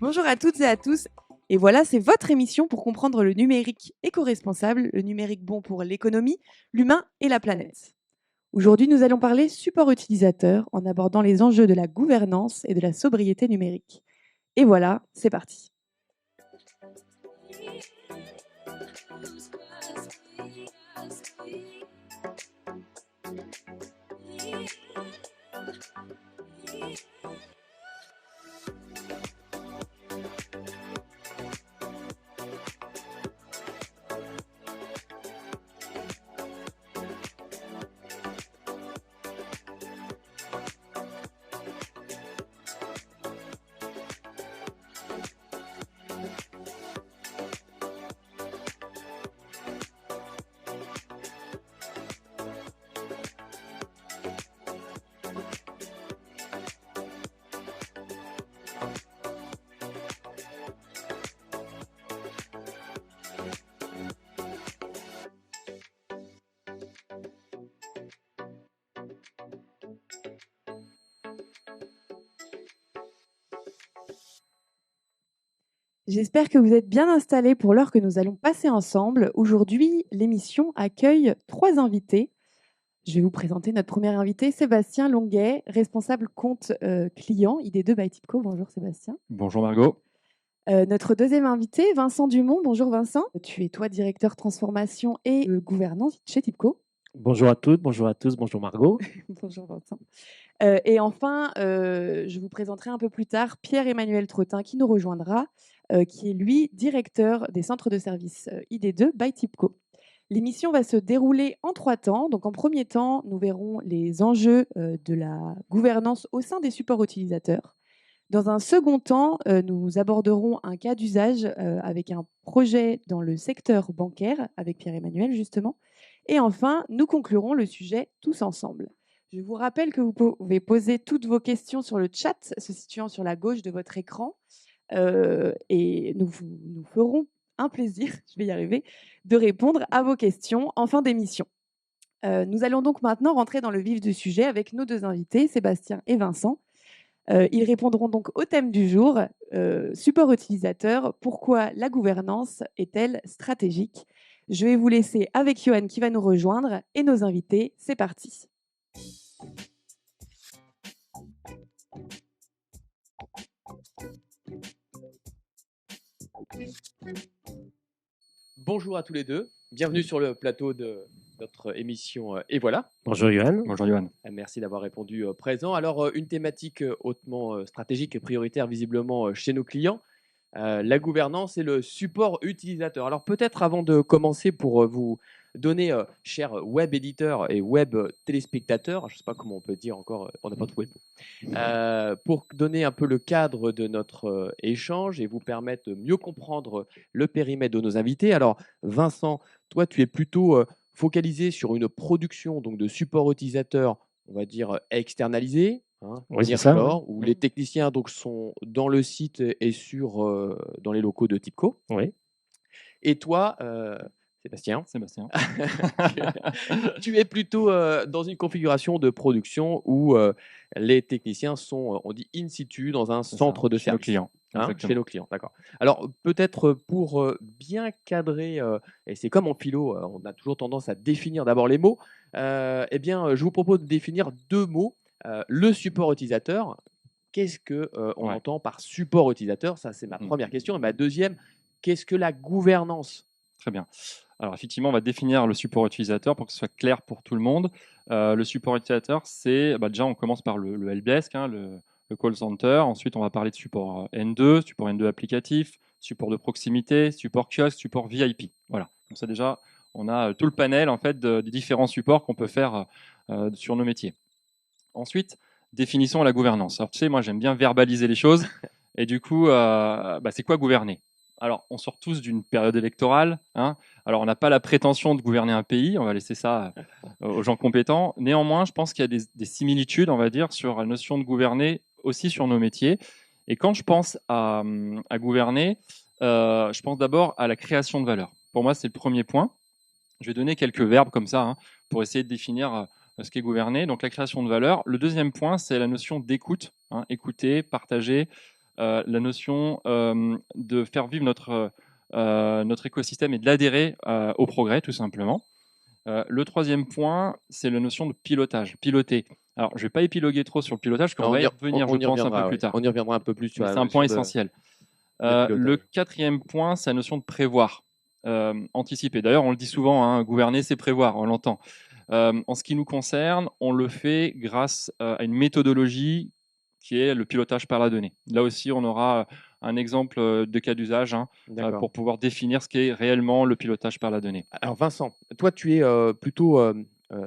Bonjour à toutes et à tous. Et voilà, c'est votre émission pour comprendre le numérique éco-responsable, le numérique bon pour l'économie, l'humain et la planète. Aujourd'hui, nous allons parler support utilisateur en abordant les enjeux de la gouvernance et de la sobriété numérique. Et voilà, c'est parti. J'espère que vous êtes bien installés pour l'heure que nous allons passer ensemble. Aujourd'hui, l'émission accueille 3 invités. Je vais vous présenter notre premier invité, Sébastien Longuet, responsable compte client ID2 by Tipco. Bonjour Sébastien. Bonjour Margot. Notre deuxième invité, Vincent Dumont. Bonjour Vincent. Tu es toi directeur transformation et gouvernance chez Tipco. Bonjour à toutes, bonjour à tous, bonjour Margot. Bonjour Vincent. Et enfin, je vous présenterai un peu plus tard Pierre-Emmanuel Trottin qui nous rejoindra, qui est lui directeur des centres de services ID2 by Tipco. L'émission va se dérouler en 3 temps. Donc en premier temps, nous verrons les enjeux de la gouvernance au sein des supports utilisateurs. Dans un second temps, nous aborderons un cas d'usage avec un projet dans le secteur bancaire avec Pierre-Emmanuel justement. Et enfin, nous conclurons le sujet tous ensemble. Je vous rappelle que vous pouvez poser toutes vos questions sur le chat se situant sur la gauche de votre écran. Et nous ferons un plaisir, je vais y arriver, de répondre à vos questions en fin d'émission. Nous allons donc maintenant rentrer dans le vif du sujet avec nos 2 invités, Sébastien et Vincent. Ils répondront donc au thème du jour, support utilisateur, pourquoi la gouvernance est-elle stratégique? Je vais vous laisser avec Johan qui va nous rejoindre et nos invités. C'est parti. Bonjour à tous les deux, bienvenue sur le plateau de notre émission Et voilà. Bonjour Johan. Bonjour Johan. Merci d'avoir répondu présent. Alors, une thématique hautement stratégique et prioritaire visiblement chez nos clients, la gouvernance et le support utilisateur. Alors peut-être avant de commencer, pour vous donner, chers web éditeurs et web téléspectateurs, je ne sais pas comment on peut dire encore, on n'a pas trouvé le mot, pour donner un peu le cadre de notre échange et vous permettre de mieux comprendre le périmètre de nos invités. Alors Vincent, toi tu es plutôt focalisé sur une production donc de support utilisateur, on va dire externalisé, Oui, c'est ça, ouais. où les techniciens donc sont dans le site et dans les locaux de Tipco. Oui. Et toi, Sébastien, tu es plutôt dans une configuration de production où les techniciens sont, on dit in situ, dans un centre de service. Chez nos clients. Chez nos clients, d'accord. Alors peut-être pour bien cadrer, et c'est comme en philo, on a toujours tendance à définir d'abord les mots, eh bien je vous propose de définir 2 mots. Le support utilisateur, qu'est-ce qu'on entend par support utilisateur? Ça, c'est ma première question. Et ma deuxième, qu'est-ce que la gouvernance? Très bien. Alors effectivement, on va définir le support utilisateur pour que ce soit clair pour tout le monde. Le support utilisateur, c'est déjà on commence par le helpdesk, le call center. Ensuite, on va parler de support N2, support N2 applicatif, support de proximité, support kiosque, support VIP. Voilà. Donc ça déjà, on a tout le panel en fait des différents supports qu'on peut faire sur nos métiers. Ensuite, définissons la gouvernance. Alors tu sais, moi j'aime bien verbaliser les choses. Et du coup, c'est quoi gouverner? Alors, on sort tous d'une période électorale. Alors, on n'a pas la prétention de gouverner un pays. On va laisser ça aux gens compétents. Néanmoins, je pense qu'il y a des similitudes, on va dire, sur la notion de gouverner aussi sur nos métiers. Et quand je pense à gouverner, je pense d'abord à la création de valeur. Pour moi, c'est le premier point. Je vais donner quelques verbes comme ça pour essayer de définir ce qui est gouverné, donc la création de valeur. Le deuxième point, c'est la notion d'écoute, hein, écouter, partager, la notion de faire vivre notre écosystème et de l'adhérer au progrès, tout simplement. Le troisième point, c'est la notion de pilotage, piloter. Alors, je ne vais pas épiloguer trop sur le pilotage, parce qu'on va y revenir, je pense, un peu plus tard. On y reviendra un peu plus sur c'est un point essentiel. Le quatrième point, c'est la notion de prévoir, anticiper. D'ailleurs, on le dit souvent, hein, gouverner, c'est prévoir, on l'entend. En ce qui nous concerne, on le fait grâce à une méthodologie qui est le pilotage par la donnée. Là aussi, on aura un exemple de cas d'usage pour pouvoir définir ce qu'est réellement le pilotage par la donnée. Alors Vincent, toi tu es plutôt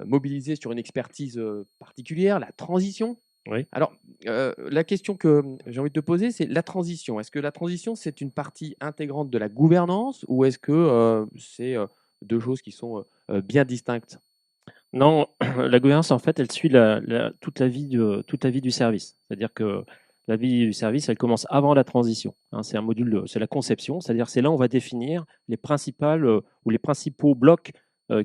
mobilisé sur une expertise particulière, la transition. Oui. Alors la question que j'ai envie de te poser, c'est la transition. Est-ce que la transition, c'est une partie intégrante de la gouvernance ou est-ce que c'est deux choses qui sont bien distinctes? Non, la gouvernance, en fait, elle suit toute la vie du service. C'est-à-dire que la vie du service, elle commence avant la transition. Hein, c'est un module, c'est la conception. C'est-à-dire c'est là où on va définir les principales ou les principaux blocs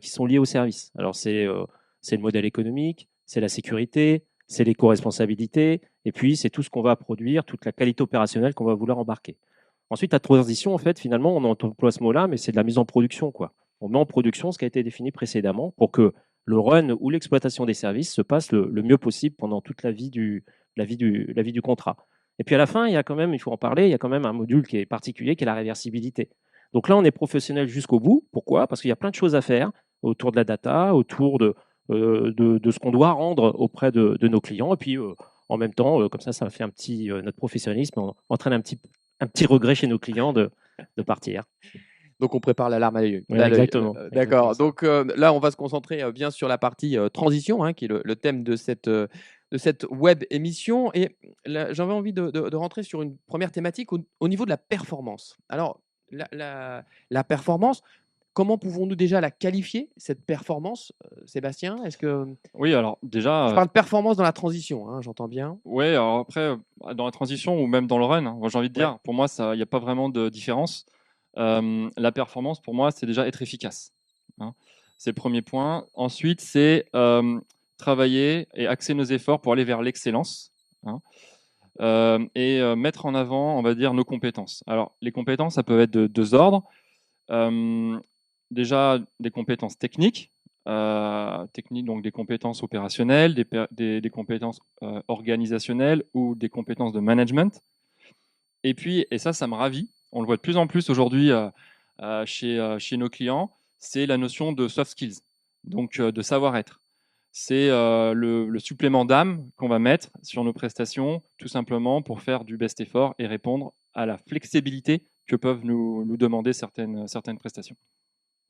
qui sont liés au service. Alors c'est le modèle économique, c'est la sécurité, c'est l'éco-responsabilité, et puis c'est tout ce qu'on va produire, toute la qualité opérationnelle qu'on va vouloir embarquer. Ensuite, la transition, en fait, finalement, on emploie ce mot-là, mais c'est de la mise en production, quoi. On met en production ce qui a été défini précédemment pour que le run ou l'exploitation des services se passe le mieux possible pendant toute la vie du contrat. Et puis à la fin, il y a quand même, il faut en parler, il y a quand même un module qui est particulier, qui est la réversibilité. Donc là, on est professionnel jusqu'au bout. Pourquoi? Parce qu'il y a plein de choses à faire autour de la data, autour de ce qu'on doit rendre auprès de nos clients. Et puis en même temps, comme ça fait un petit, notre professionnalisme entraîne un petit regret chez nos clients de partir. Donc on prépare l'alarme à l'œil. Oui, exactement. D'accord. Donc là, on va se concentrer bien sur la partie transition, hein, qui est le thème de cette web émission. Et j'avais envie de rentrer sur une première thématique au niveau de la performance. Alors, la performance, comment pouvons-nous déjà la qualifier, cette performance, Sébastien? Oui, alors déjà. Je parle de performance dans la transition, hein, j'entends bien. Oui, alors après, dans la transition ou même dans le run, hein, j'ai envie de dire, pour moi, il n'y a pas vraiment de différence. La performance, pour moi, c'est déjà être efficace. Hein. C'est le premier point. Ensuite, c'est travailler et axer nos efforts pour aller vers l'excellence. Hein. Et mettre en avant, on va dire, nos compétences. Alors, les compétences, ça peut être de deux ordres. Déjà, des compétences techniques, donc des compétences opérationnelles, des compétences organisationnelles ou des compétences de management. Et puis, et ça me ravit, on le voit de plus en plus aujourd'hui chez nos clients, c'est la notion de soft skills, donc de savoir-être. C'est le supplément d'âme qu'on va mettre sur nos prestations, tout simplement pour faire du best effort et répondre à la flexibilité que peuvent nous demander certaines prestations.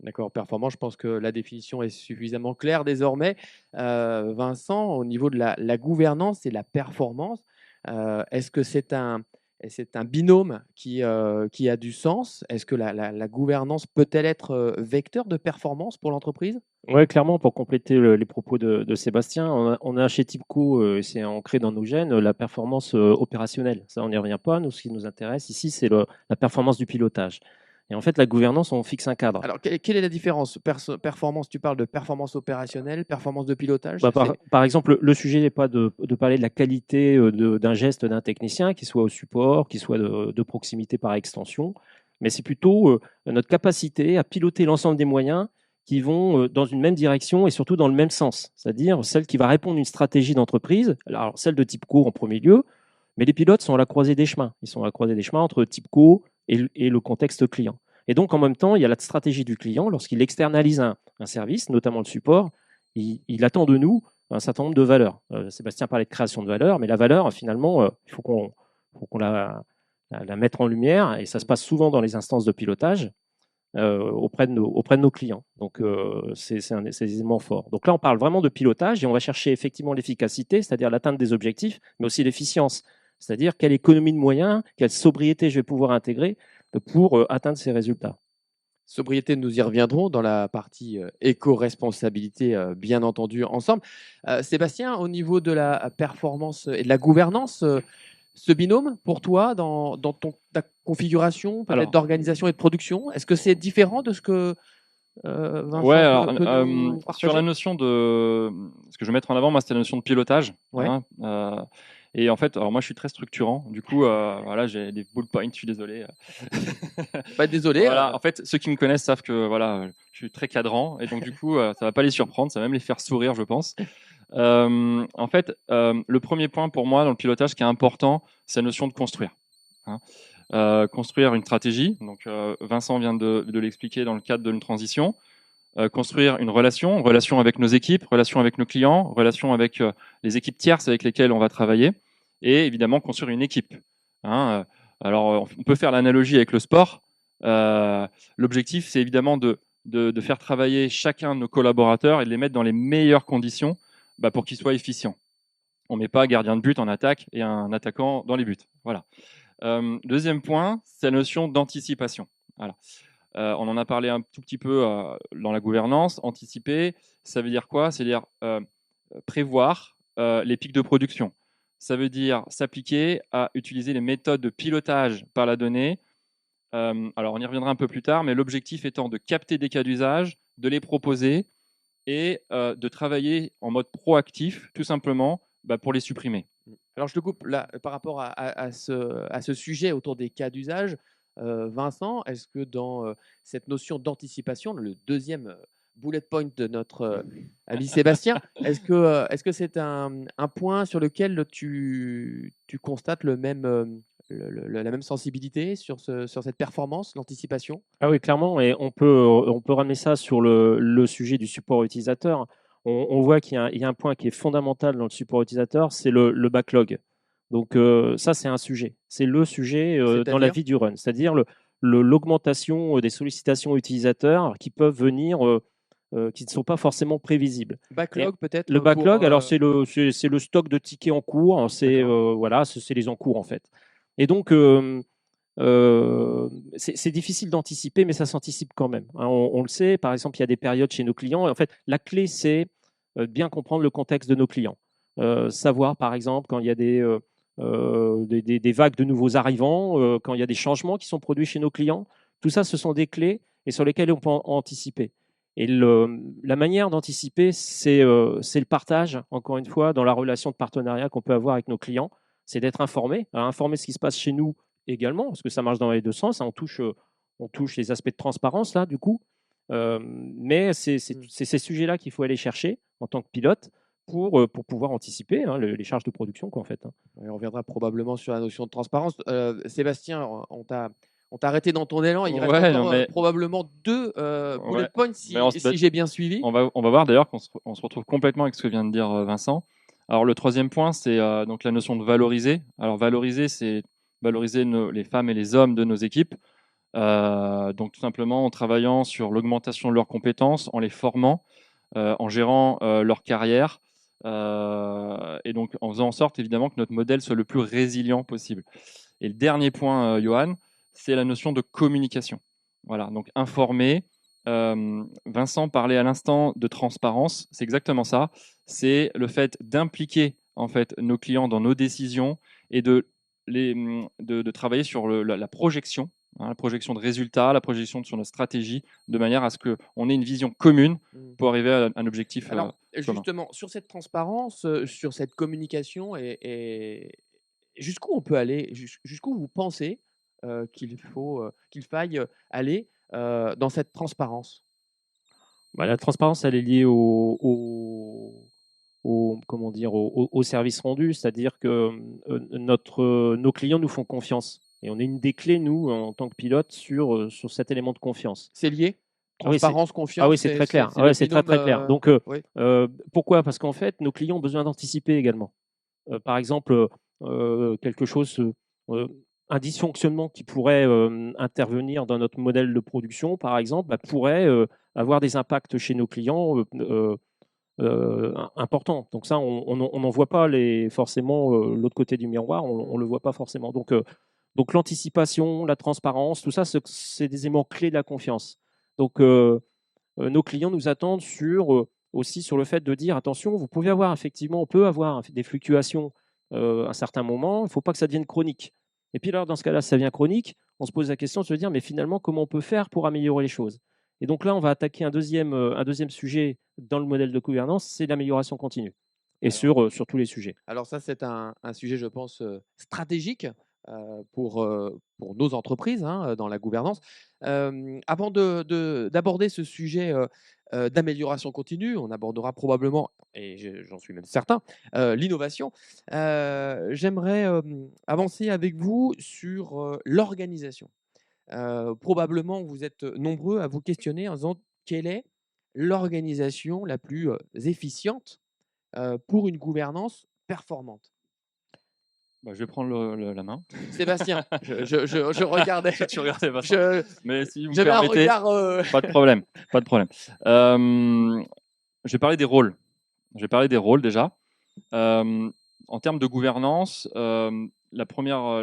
D'accord, performant, je pense que la définition est suffisamment claire désormais. Vincent, au niveau de la gouvernance et la performance, est-ce que c'est un binôme qui a du sens? Est-ce que la gouvernance peut-elle être vecteur de performance pour l'entreprise? Oui, clairement, pour compléter les propos de Sébastien, on a chez TIBCO, c'est ancré dans nos gènes, la performance opérationnelle. Ça, on n'y revient pas. Nous, ce qui nous intéresse ici, c'est la performance du pilotage. Et en fait, la gouvernance, on fixe un cadre. Alors, quelle est la différence? Performance, tu parles de performance opérationnelle, performance de pilotage? Par exemple, le sujet n'est pas de parler de la qualité d'un geste d'un technicien, qu'il soit au support, qu'il soit de proximité par extension, mais c'est plutôt notre capacité à piloter l'ensemble des moyens qui vont dans une même direction et surtout dans le même sens, c'est-à-dire celle qui va répondre à une stratégie d'entreprise, alors celle de TIBCO en premier lieu, mais les pilotes sont à la croisée des chemins. Ils sont à la croisée des chemins entre TIBCO et le contexte client. Et donc, en même temps, il y a la stratégie du client. Lorsqu'il externalise un service, notamment le support, il attend de nous un certain nombre de valeurs. Sébastien parlait de création de valeur, mais la valeur, finalement, il faut qu'on la mette en lumière, et ça se passe souvent dans les instances de pilotage auprès de nos clients. Donc, c'est des éléments forts. Donc là, on parle vraiment de pilotage, et on va chercher effectivement l'efficacité, c'est-à-dire l'atteinte des objectifs, mais aussi l'efficience, c'est-à-dire quelle économie de moyens, quelle sobriété je vais pouvoir intégrer pour atteindre ces résultats. Sobriété, nous y reviendrons dans la partie éco-responsabilité, bien entendu, ensemble. Sébastien, au niveau de la performance et de la gouvernance, ce binôme, pour toi, dans ta configuration peut-être d'organisation et de production, est-ce que c'est différent de ce que Vincent, Ouais, alors, peut nous sur partager? la notion de ce que je vais mettre en avant, moi, c'était la notion de pilotage, Ouais. hein, et en fait, alors moi, je suis très structurant. Du coup, voilà, j'ai des bullet points, je suis désolé. Bah, désolé, Voilà, en fait, ceux qui me connaissent savent que voilà, je suis très cadrant et donc du coup, ça va pas les surprendre, ça va même les faire sourire, je pense. En fait, le premier point pour moi dans le pilotage qui est important, c'est la notion de construire, hein. Construire une stratégie, donc Vincent vient de l'expliquer dans le cadre d'une transition. Construire une relation avec nos équipes, relation avec nos clients, relation avec les équipes tierces avec lesquelles on va travailler, et évidemment construire une équipe, hein. Alors, on peut faire l'analogie avec le sport. L'objectif, c'est évidemment de faire travailler chacun de nos collaborateurs et de les mettre dans les meilleures conditions pour qu'ils soient efficients. On ne met pas un gardien de but en attaque et un attaquant dans les buts. Voilà. Deuxième point, c'est la notion d'anticipation. Voilà. On en a parlé un tout petit peu dans la gouvernance. Anticiper, ça veut dire quoi? C'est-à-dire prévoir les pics de production. Ça veut dire s'appliquer à utiliser les méthodes de pilotage par la donnée. Alors, on y reviendra un peu plus tard, mais l'objectif étant de capter des cas d'usage, de les proposer et de travailler en mode proactif, tout simplement, pour les supprimer. Alors je te coupe là, par rapport à ce sujet autour des cas d'usage, Vincent, est-ce que dans, cette notion d'anticipation, le deuxième bullet point de notre, ami Sébastien, est-ce que c'est un point sur lequel tu constates le même, la même sensibilité sur cette performance, l'anticipation? Ah oui, clairement, et on peut ramener ça sur le sujet du support utilisateur. On voit qu'il y a un point qui est fondamental dans le support utilisateur, c'est le backlog. Donc ça, c'est un sujet. C'est le sujet dans la C'est-à-dire? vie du run, c'est-à-dire l'augmentation des sollicitations utilisateurs qui peuvent venir, qui ne sont pas forcément prévisibles. Et Backlog le peut-être pour, backlog, alors c'est le stock de tickets en cours, hein, d'accord. voilà, c'est les encours en fait. Et donc, c'est difficile d'anticiper, mais ça s'anticipe quand même, hein. On le sait, par exemple, il y a des périodes chez nos clients. En fait, la clé, c'est bien comprendre le contexte de nos clients. Savoir, par exemple, quand il y a des vagues de nouveaux arrivants, quand il y a des changements qui sont produits chez nos clients. Tout ça, ce sont des clés et sur lesquelles on peut anticiper. Et la manière d'anticiper, c'est le partage, encore une fois, dans la relation de partenariat qu'on peut avoir avec nos clients. C'est d'être informé, informer ce qui se passe chez nous également, parce que ça marche dans les deux sens, hein. On touche les aspects de transparence, là, du coup. Mais c'est ces sujets-là qu'il faut aller chercher en tant que pilote pour pouvoir anticiper, hein, les charges de production, quoi, en fait, hein. Ouais, on reviendra probablement sur la notion de transparence. Sébastien, on t'a arrêté dans ton élan. Il reste Ouais, non, encore, mais probablement 2 bullet ouais, points mais on, si j'ai bien suivi. on va voir d'ailleurs qu'on se retrouve complètement avec ce que vient de dire Vincent. Alors le troisième point, c'est donc la notion de valoriser. Alors valoriser, c'est valoriser les femmes et les hommes de nos équipes. Donc tout simplement en travaillant sur l'augmentation de leurs compétences, en les formant, en gérant leur carrière, et donc en faisant en sorte évidemment que notre modèle soit le plus résilient possible. Et le dernier point, Johan, c'est la notion de communication. Voilà, donc informer. Vincent parlait à l'instant de transparence, c'est exactement ça. C'est le fait d'impliquer en fait nos clients dans nos décisions et de travailler sur la projection, hein, la projection de résultats, la projection sur notre stratégie, de manière à ce qu'on ait une vision commune Mmh. pour arriver à un objectif Alors, commun. justement, sur cette transparence, sur cette communication et jusqu'où on peut aller? Jusqu'où vous pensez, qu'il faille, aller, dans cette transparence? Bah, la transparence, elle est liée comment dire, au service rendu, c'est-à-dire que nos clients nous font confiance. Et on est une des clés, nous, en tant que pilote, sur cet élément de confiance. C'est lié? Ah oui, Transparence, ah oui, confiance, c'est très clair. c'est Ah le ouais, c'est très binôme, très clair. Donc, oui? pourquoi? Parce qu'en fait, nos clients ont besoin d'anticiper également. Par exemple, quelque chose, un dysfonctionnement qui pourrait intervenir dans notre modèle de production, par exemple, pourrait avoir des impacts chez nos clients importants. Donc ça, on n'en voit pas forcément l'autre côté du miroir, on ne le voit pas forcément. Donc l'anticipation, la transparence, tout ça, c'est des éléments clés de la confiance. Donc nos clients nous attendent aussi sur le fait de dire attention, vous pouvez avoir effectivement, on peut avoir des fluctuations à un certain moment, il ne faut pas que ça devienne chronique. Et puis alors, dans ce cas-là, si ça devient chronique, on se pose la question de se dire mais finalement, comment on peut faire pour améliorer les choses? Et donc là, on va attaquer un deuxième sujet dans le modèle de gouvernance, c'est l'amélioration continue, et sur tous les sujets. Alors ça, c'est un sujet, je pense, stratégique, pour nos entreprises, hein, dans la gouvernance. Avant d'aborder ce sujet, d'amélioration continue, on abordera probablement, et j'en suis même certain, l'innovation. J'aimerais, avancer avec vous sur, l'organisation. Probablement, vous êtes nombreux à vous questionner en disant: «Quelle est l'organisation la plus, efficiente, pour une gouvernance performante?» Bah, je vais prendre la main. Sébastien, je regardais, Tu regardais pas ça. je Mais si vous me j'avais un permettez, regard, pas de problème, pas de problème. Je vais parler des rôles. Je vais parler des rôles déjà. En termes de gouvernance, la première,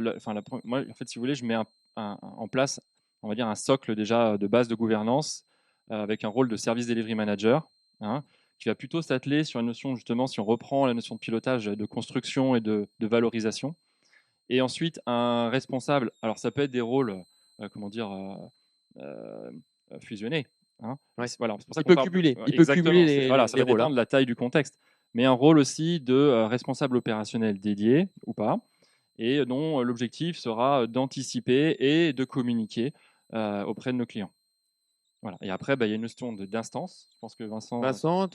moi, en fait, si vous voulez, je mets en place, on va dire, un socle déjà de base de gouvernance avec un rôle de service delivery manager, hein, qui va plutôt s'atteler sur une notion, justement, si on reprend la notion de pilotage, de construction et de valorisation. Et ensuite, un responsable, alors ça peut être des rôles, comment dire, euh, fusionnés, hein. Ouais. Voilà, c'est pour ça Il qu'on peut parle cumuler, il peut exactement. cumuler les Voilà, les ça les va rôles, hein. dépendre de la taille du contexte, mais un rôle aussi de responsable opérationnel dédié ou pas, et dont l'objectif sera d'anticiper et de communiquer auprès de nos clients. Voilà. Et après, bah, il y a une notion d'instance. Je pense que Vincent. Vincent,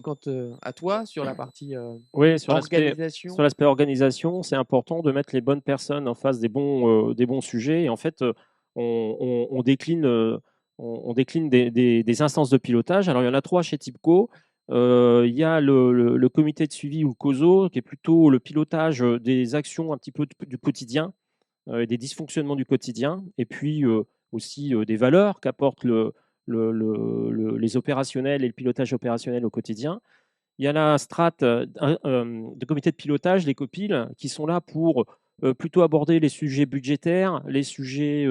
à toi sur la partie, Oui, sur l'aspect organisation? organisation, c'est important de mettre les bonnes personnes en face des bons sujets. Et en fait, on décline, on décline des instances de pilotage. Alors, il y en a trois chez TIPCO. Il y a le comité de suivi ou le COSO, qui est plutôt le pilotage des actions un petit peu du quotidien, et des dysfonctionnements du quotidien, et puis aussi des valeurs qu'apportent les opérationnels et le pilotage opérationnel au quotidien. Il y a la strate de comité de pilotage, les COPIL, qui sont là pour plutôt aborder les sujets budgétaires, les sujets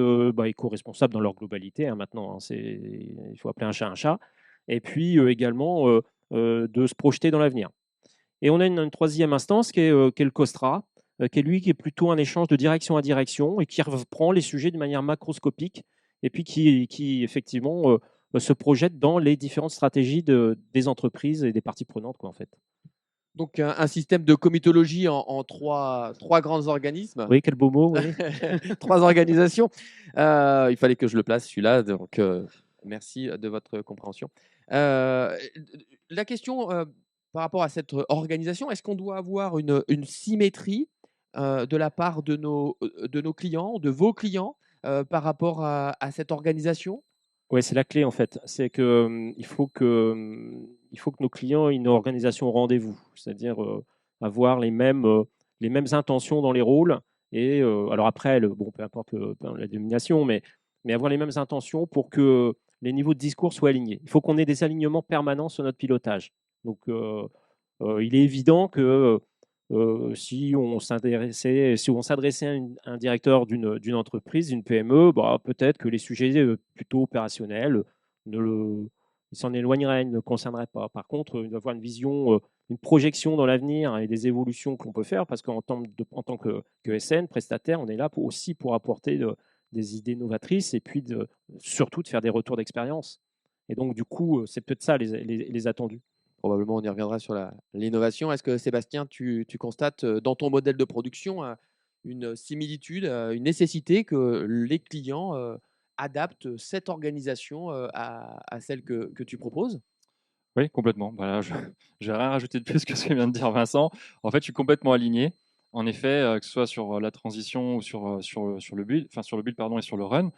éco-responsables dans leur globalité, hein, maintenant, hein, il faut appeler un chat un chat, et puis également de se projeter dans l'avenir. Et on a une troisième instance qui est le COSTRA, qui est plutôt un échange de direction à direction et qui reprend les sujets de manière macroscopique, et puis qui effectivement se projette dans les différentes stratégies des entreprises et des parties prenantes, quoi, en fait. Donc un système de comitologie en trois grands organismes, Oui, quel beau mot, oui. 3 organisations. Il fallait que je le place celui-là, donc merci de votre compréhension. La question, par rapport à cette organisation, est-ce qu'on doit avoir une symétrie, de la part de nos clients, de vos clients, par rapport à cette organisation? Ouais, c'est la clé en fait. C'est que il faut que nos clients aient une organisation au rendez-vous, c'est-à-dire avoir les mêmes intentions dans les rôles. Et alors après, bon, peu importe la dénomination, mais avoir les mêmes intentions pour que les niveaux de discours soient alignés. Il faut qu'on ait des alignements permanents sur notre pilotage. Donc, il est évident que si on s'adressait à un directeur d'une entreprise, d'une PME, bah, peut-être que les sujets plutôt opérationnels s'en éloigneraient, ne le concerneraient pas. Par contre, il doit avoir une vision, une projection dans l'avenir et des évolutions qu'on peut faire, parce qu'en en tant que SN, prestataire, on est là aussi pour apporter des idées novatrices, et puis surtout de faire des retours d'expérience. Et donc, du coup, c'est peut-être ça les attendus. Probablement, on y reviendra sur l'innovation. Est-ce que Sébastien, tu constates dans ton modèle de production une similitude, une nécessité que les clients adaptent cette organisation à celle que tu proposes? Oui, complètement. Voilà, je n'ai rien rajouté de plus que ce que vient de dire Vincent. En fait, je suis complètement aligné. En effet, que ce soit sur la transition ou sur le build, enfin sur le build pardon, et sur le run.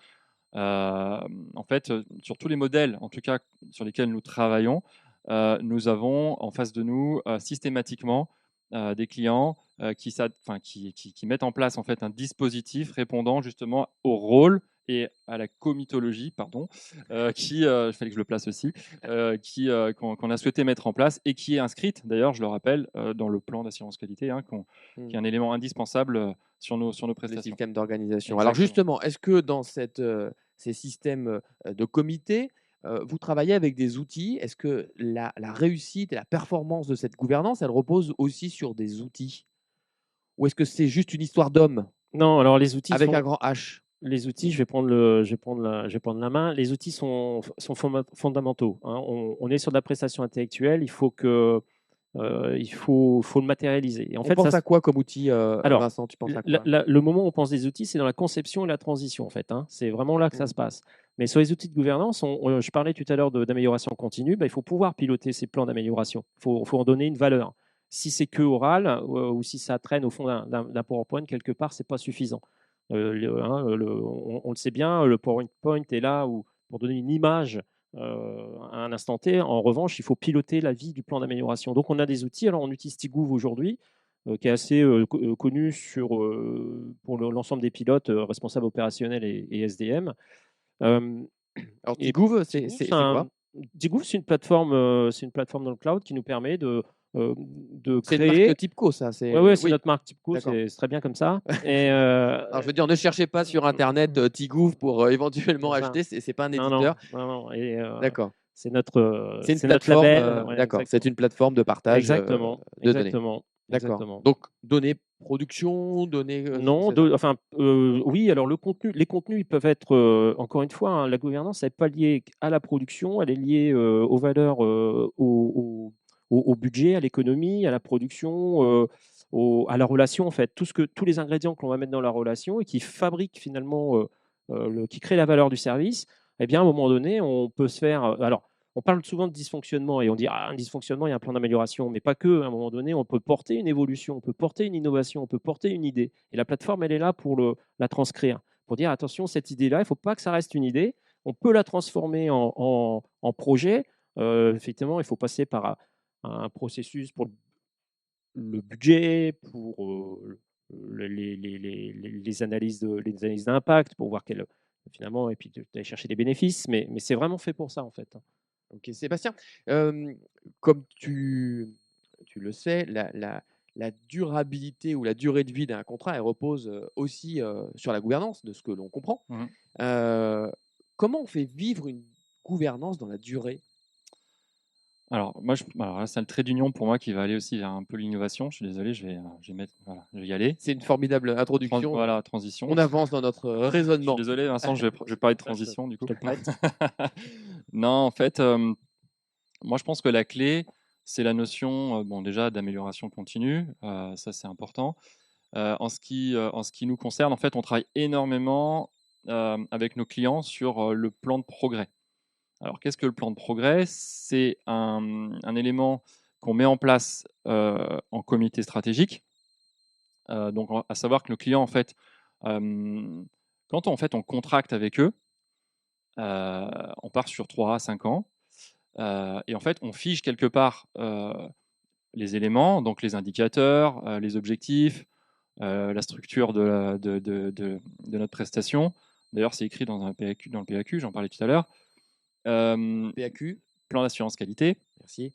En fait, sur tous les modèles, en tout cas sur lesquels nous travaillons, nous avons en face de nous systématiquement des clients qui mettent en place en fait un dispositif répondant justement au rôle et à la comitologie, pardon, il fallait que je le place aussi, qu'on a souhaité mettre en place et qui est inscrite, d'ailleurs, je le rappelle, dans le plan d'assurance qualité, hein, qui est un élément indispensable sur nos Les prestations. systèmes d'organisation. Alors Exactement. justement, est-ce que dans ces systèmes de comité, vous travaillez avec des outils? Est-ce que la réussite et la performance de cette gouvernance, elle repose aussi sur des outils? Ou est-ce que c'est juste une histoire d'hommes Non, alors les outils avec sont, un grand H? Les outils, je vais prendre la main. Les outils sont fondamentaux, hein. On est sur de la prestation intellectuelle. Il faut le matérialiser. Et en On fait, ça pense à quoi comme outil, alors, Vincent? Tu penses à quoi? le moment où on pense des outils, c'est dans la conception et la transition, en fait, hein. C'est vraiment là que ça Mmh. se passe. Mais sur les outils de gouvernance, je parlais tout à l'heure d'amélioration continue, bah, il faut pouvoir piloter ces plans d'amélioration. Il faut en donner une valeur. Si c'est que oral ou si ça traîne au fond d'un PowerPoint quelque part, c'est pas suffisant. On le sait bien, le PowerPoint est là pour donner une image à un instant T. En revanche, il faut piloter la vie du plan d'amélioration. Donc, on a des outils. Alors, on utilise Tigouv aujourd'hui, qui est assez connu pour l'ensemble des pilotes, responsables opérationnels et SDM. Euh, Alors et Tigouv, Tigouv, c'est quoi? c'est une plateforme dans le cloud qui nous permet de C'est une marque créer. Tipco ça, Ouais, ouais, c'est oui, notre marque Tipco, d'accord. c'est très bien comme ça. Et Alors je veux dire, ne cherchez pas sur internet, Tigouv pour, éventuellement c'est ça. acheter, c'est pas un Non, non, éditeur. non, non. Et D'accord. c'est notre label. Ouais, D'accord, c'est une plateforme de partage, exactement, de données. exactement, D'accord. exactement. Donc données production, données, Non, c'est ça? oui, alors les contenus, ils peuvent être, encore une fois, hein, la gouvernance, elle n'est pas liée à la production, elle est liée aux valeurs, au budget, à l'économie, à la production, à la relation, en fait. Tous les ingrédients que l'on va mettre dans la relation et qui fabriquent finalement, qui créent la valeur du service, eh bien, à un moment donné, on peut se faire. Alors, on parle souvent de dysfonctionnement et on dit ah, un dysfonctionnement, il y a un plan d'amélioration, mais pas que. À un moment donné, on peut porter une évolution, on peut porter une innovation, on peut porter une idée. Et la plateforme, elle est là pour la transcrire, pour dire attention, cette idée-là, il ne faut pas que ça reste une idée. On peut la transformer en projet. Effectivement, il faut passer par un processus pour le budget, pour les analyses d'impact, pour voir finalement, et puis d'aller chercher des bénéfices. Mais c'est vraiment fait pour ça, en fait, hein. OK. Sébastien, comme tu le sais, la durabilité ou la durée de vie d'un contrat, elle repose, aussi, sur la gouvernance, de ce que l'on comprend. Mmh. Heu, Comment on fait vivre une gouvernance dans la durée? Alors, moi, alors là, c'est le trait d'union pour moi qui va aller aussi vers un peu l'innovation. Je suis désolé, voilà, je vais y aller. C'est une formidable introduction, Voilà, transition. on avance dans notre, Je suis raisonnement. désolé, Vincent, je vais parler de transition du Je coup. te le prête. Non, en fait, moi, je pense que la clé, c'est la notion, bon, déjà d'amélioration continue. Ça, c'est important. En ce qui nous concerne, en fait, on travaille énormément avec nos clients sur le plan de progrès. Alors, qu'est-ce que le plan de progrès? C'est un élément qu'on met en place en comité stratégique. Donc, à savoir que nos clients, en fait, quand on contracte avec eux, on part sur 3 à 5 ans. Et en fait, on fiche quelque part les éléments, donc les indicateurs, les objectifs, la structure de notre prestation. D'ailleurs, c'est écrit dans le PAQ, j'en parlais tout à l'heure. PAQ, Plan d'assurance qualité. merci.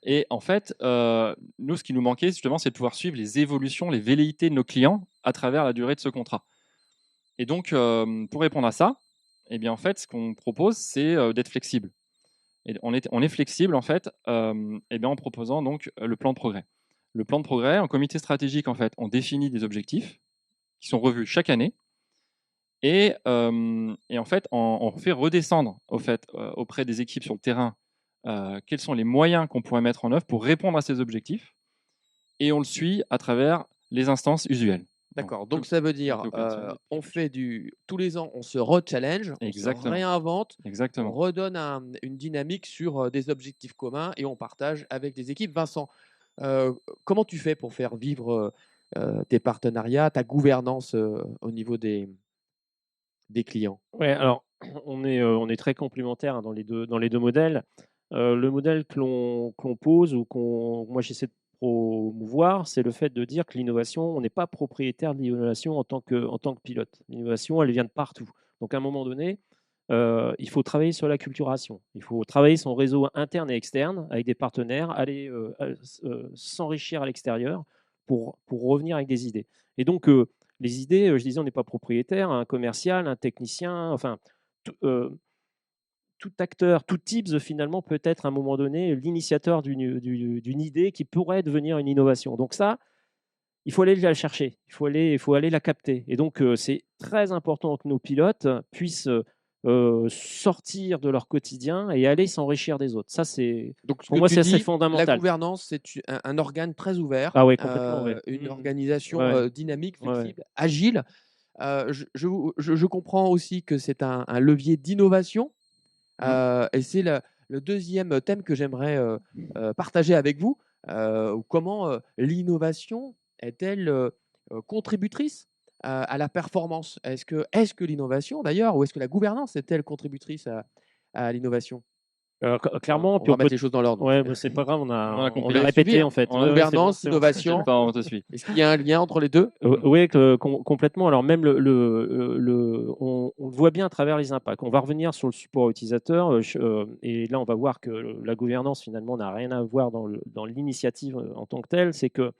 Et en fait, nous, ce qui nous manquait, justement, c'est de pouvoir suivre les évolutions, les velléités de nos clients à travers la durée de ce contrat. Et donc, pour répondre à ça, eh bien, en fait, ce qu'on propose, c'est d'être flexible. Et on est flexible, en fait, eh bien, en proposant donc le plan de progrès. Le plan de progrès, en comité stratégique, en fait, on définit des objectifs qui sont revus chaque année. Et en fait, on fait redescendre au fait, auprès des équipes sur le terrain quels sont les moyens qu'on pourrait mettre en œuvre pour répondre à ces objectifs. Et on le suit à travers les instances usuelles. D'accord, donc ça veut dire, comité opérationnel. on fait tous les ans, on se re-challenge, on se Exactement. réinvente, on Exactement. redonne une dynamique sur, des objectifs communs et on partage avec des équipes. Vincent, comment tu fais pour faire vivre, tes partenariats, ta gouvernance, au niveau des clients? Ouais, alors on est très complémentaires, hein, dans les deux modèles. Le modèle que l'on pose ou moi j'essaie de promouvoir, c'est le fait de dire que l'innovation, on n'est pas propriétaire de l'innovation en tant que pilote. L'innovation, elle vient de partout. Donc à un moment donné, il faut travailler sur l'acculturation. Il faut travailler son réseau interne et externe avec des partenaires, aller s'enrichir à l'extérieur pour revenir avec des idées. Et donc, les idées, je disais, on n'est pas propriétaire, un commercial, un technicien, enfin, tout, tout acteur, tout type, finalement, peut être à un moment donné l'initiateur d'une idée qui pourrait devenir une innovation. Donc ça, il faut aller la chercher, il faut aller la capter. Et donc, c'est très important que nos pilotes puissent sortir de leur quotidien et aller s'enrichir des autres. Ça, c'est Donc, ce pour que moi, tu c'est assez dis, la fondamental. gouvernance, c'est un organe très ouvert, Ah ouais, complètement, ouais. une Mmh. organisation Ouais, dynamique, ouais, ouais. flexible, agile. Je comprends aussi que c'est un levier d'innovation. Mmh. Et c'est le deuxième thème que j'aimerais partager avec vous. Comment l'innovation est-elle contributrice à la performance? Est-ce que l'innovation, d'ailleurs, ou est-ce que la gouvernance est-elle contributrice à l'innovation? Clairement, On puis va on peut. mettre les choses dans l'ordre. Ouais, bah, c'est pas grave, On a on Vous a compris. avez suivi, répété hein? en fait. On a Ouais, ouais, c'est bon, Gouvernance, c'est bon. innovation. Enfin, on te suit. Est-ce qu'il y a un lien entre les deux? Oui, complètement. Alors même on le voit bien à travers les impacts. On va revenir sur le support utilisateur et là on va voir que la gouvernance finalement n'a rien à voir dans l'initiative en tant que telle. C'est que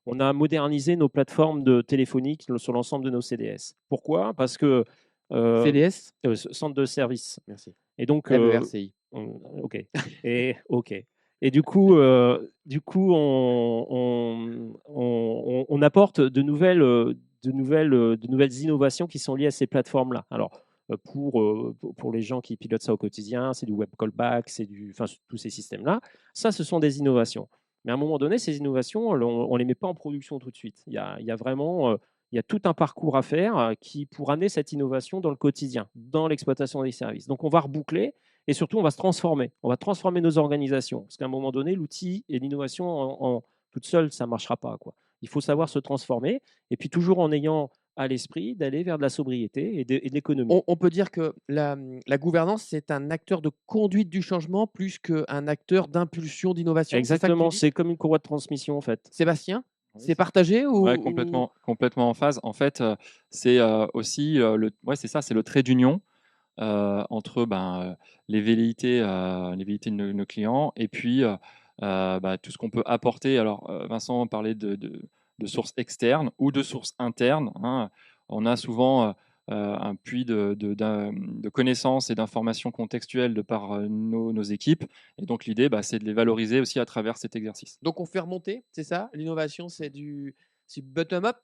on a modernisé nos plateformes de téléphoniques sur l'ensemble de nos CDS. Pourquoi? Parce que CDS? centre de service. Merci. Et donc MERCI. OK. Et OK. Et du coup, on apporte de nouvelles innovations qui sont liées à ces plateformes-là. Alors, pour les gens qui pilotent ça au quotidien, c'est du web callback, enfin, tous ces systèmes-là. Ça, ce sont des innovations. Mais à un moment donné, ces innovations, on ne les met pas en production tout de suite. Il y a vraiment il y a tout un parcours à faire pour amener cette innovation dans le quotidien, dans l'exploitation des services. Donc, on va reboucler et surtout, on va se transformer. On va transformer nos organisations. Parce qu'à un moment donné, l'outil et l'innovation toute seule, ça ne marchera pas, quoi. Il faut savoir se transformer et puis toujours en ayant à l'esprit d'aller vers de la sobriété et de l'économie. On peut dire que la gouvernance, c'est un acteur de conduite du changement plus qu'un acteur d'impulsion d'innovation, c'est ça que tu Exactement, dis? c'est comme une courroie de transmission en fait. Sébastien? Oui, C'est partagé ouais, ou complètement en phase. En fait, c'est aussi ouais, c'est ça, c'est le trait d'union entre les velléités de nos clients et puis tout ce qu'on peut apporter. Alors, Vincent parlait de sources externes ou de sources internes, hein. On a souvent un puits de connaissances et d'informations contextuelles de par nos équipes. Et donc, l'idée, c'est de les valoriser aussi à travers cet exercice. donc on fait remonter, c'est ça? L'innovation, c'est bottom up,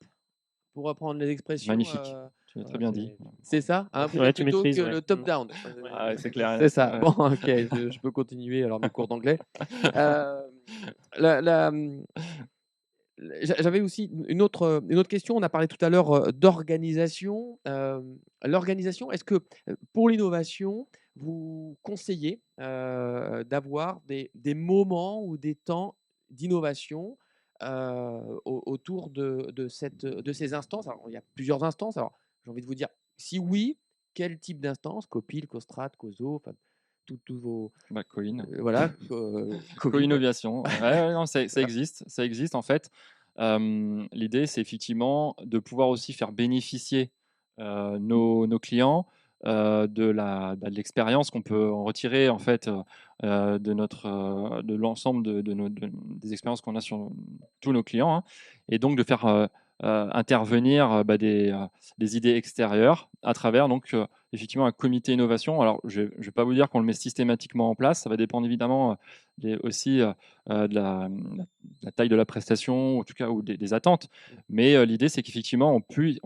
pour reprendre les expressions, Magnifique, tu l'as très bien dit. c'est ça, hein, Ouais, tu plutôt que maîtrises, ouais. le top down. Ah ouais, c'est clair. C'est ça. Ouais. Bon, OK, je peux continuer alors mes cours d'anglais. Hem, la la, mmh J'avais aussi une autre question. On a parlé tout à l'heure d'organisation. L'organisation, est-ce que pour l'innovation, vous conseillez d'avoir des moments ou des temps d'innovation autour de ces instances? Alors, il y a plusieurs instances. Alors, j'ai envie de vous dire, si oui, quel type d'instance? Copil, Costrat, Coso, enfin, tous vos. Colline. Voilà, Covid, ouais. Co-innovation. Ouais, ouais, non, ça existe. Ça existe en fait. L'idée, c'est effectivement de pouvoir aussi faire bénéficier nos clients de l'expérience qu'on peut en retirer en fait de l'ensemble des expériences qu'on a sur tous nos clients, hein. Et donc de faire intervenir des idées extérieures à travers donc effectivement un comité innovation. Alors je ne vais pas vous dire qu'on le met systématiquement en place, ça va dépendre évidemment aussi de la taille de la prestation, en tout cas, ou des attentes. Mais l'idée, c'est qu'effectivement, on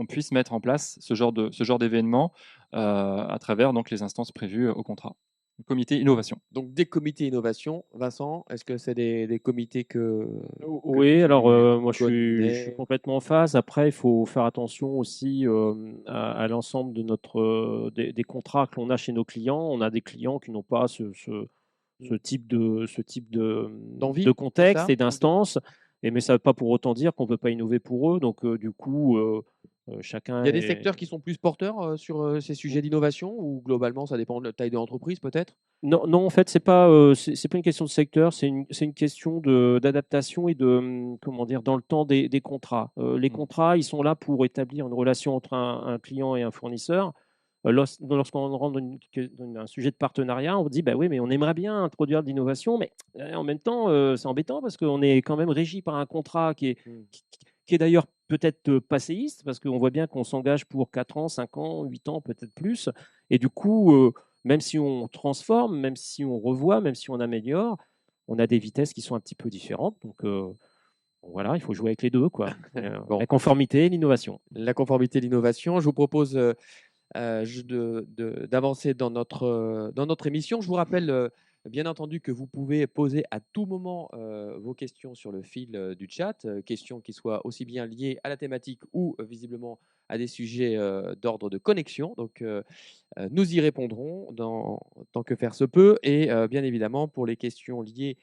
puisse mettre en place ce genre d'événement à travers donc, les instances prévues au contrat. Le comité innovation. Donc, des comités innovation, Vincent, est-ce que c'est des comités que Oui, tu alors moi je suis connais? complètement en phase. Après, il faut faire attention aussi à l'ensemble des contrats que l'on a chez nos clients. On a des clients qui n'ont pas ce type de D'envie, c'est contexte ça? et d'instance, mais ça ne veut pas pour autant dire qu'on ne peut pas innover pour eux. Donc, du coup, chacun Il y a des est. secteurs qui sont plus porteurs sur ces sujets d'innovation ou globalement, ça dépend de la taille de l'entreprise peut-être? Non, non, en fait, c'est pas une question de secteur, c'est une question d'adaptation et comment dire, dans le temps des contrats. Les contrats, ils sont là pour établir une relation entre un client et un fournisseur. Lorsqu'on rentre dans un sujet de partenariat, on dit bah oui, mais on aimerait bien introduire de l'innovation, mais en même temps, c'est embêtant parce qu'on est quand même régi par un contrat Mmh. qui est d'ailleurs peut-être passéiste, parce qu'on voit bien qu'on s'engage pour 4 ans, 5 ans, 8 ans, peut-être plus. Et du coup, même si on transforme, même si on revoit, même si on améliore, on a des vitesses qui sont un petit peu différentes. Donc, Voilà, il faut jouer avec les deux, quoi. Bon. La conformité et l'innovation. La conformité, l'innovation. Je vous propose d'avancer dans notre émission. Je vous rappelle, bien entendu, que vous pouvez poser à tout moment vos questions sur le fil du chat, questions qui soient aussi bien liées à la thématique ou visiblement à des sujets d'ordre de connexion. Donc, nous y répondrons tant que faire se peut. Et bien évidemment, pour les questions liées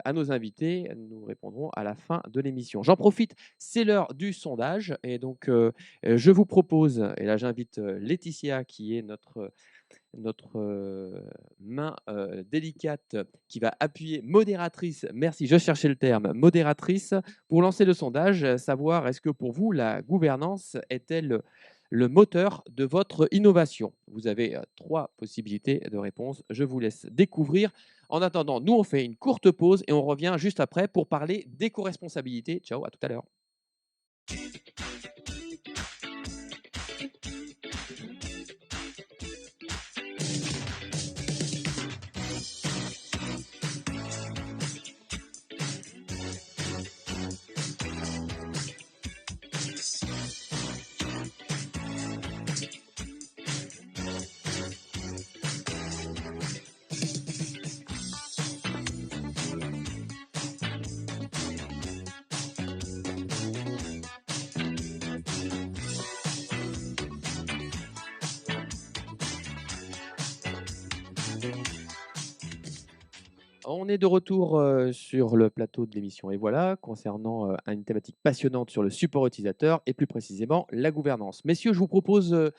à nos invités, nous répondrons à la fin de l'émission. J'en profite, c'est l'heure du sondage. Et donc, je vous propose, et là j'invite Laetitia, qui est notre main délicate, qui va appuyer modératrice, merci, je cherchais le terme, modératrice, pour lancer le sondage, savoir est-ce que pour vous, la gouvernance est-elle le moteur de votre innovation? Vous avez 3 possibilités de réponse. Je vous laisse découvrir. En attendant, nous, on fait une courte pause et on revient juste après pour parler d'éco-responsabilité. Ciao, à tout à l'heure. On est de retour sur le plateau de l'émission Et voilà, concernant une thématique passionnante sur le support utilisateur et plus précisément la gouvernance. Messieurs, je vous propose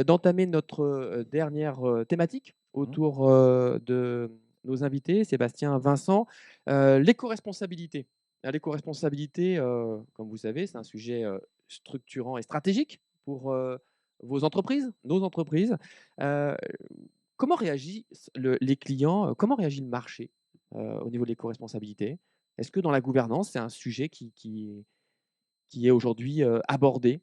d'entamer notre dernière thématique autour de nos invités, Sébastien, Vincent. L'éco-responsabilité. L'éco-responsabilité, comme vous savez, c'est un sujet structurant et stratégique pour vos entreprises, nos entreprises. Euh, Comment réagissent les clients, comment réagit le marché au niveau de l'éco-responsabilité? Est-ce que dans la gouvernance, c'est un sujet qui est aujourd'hui abordé?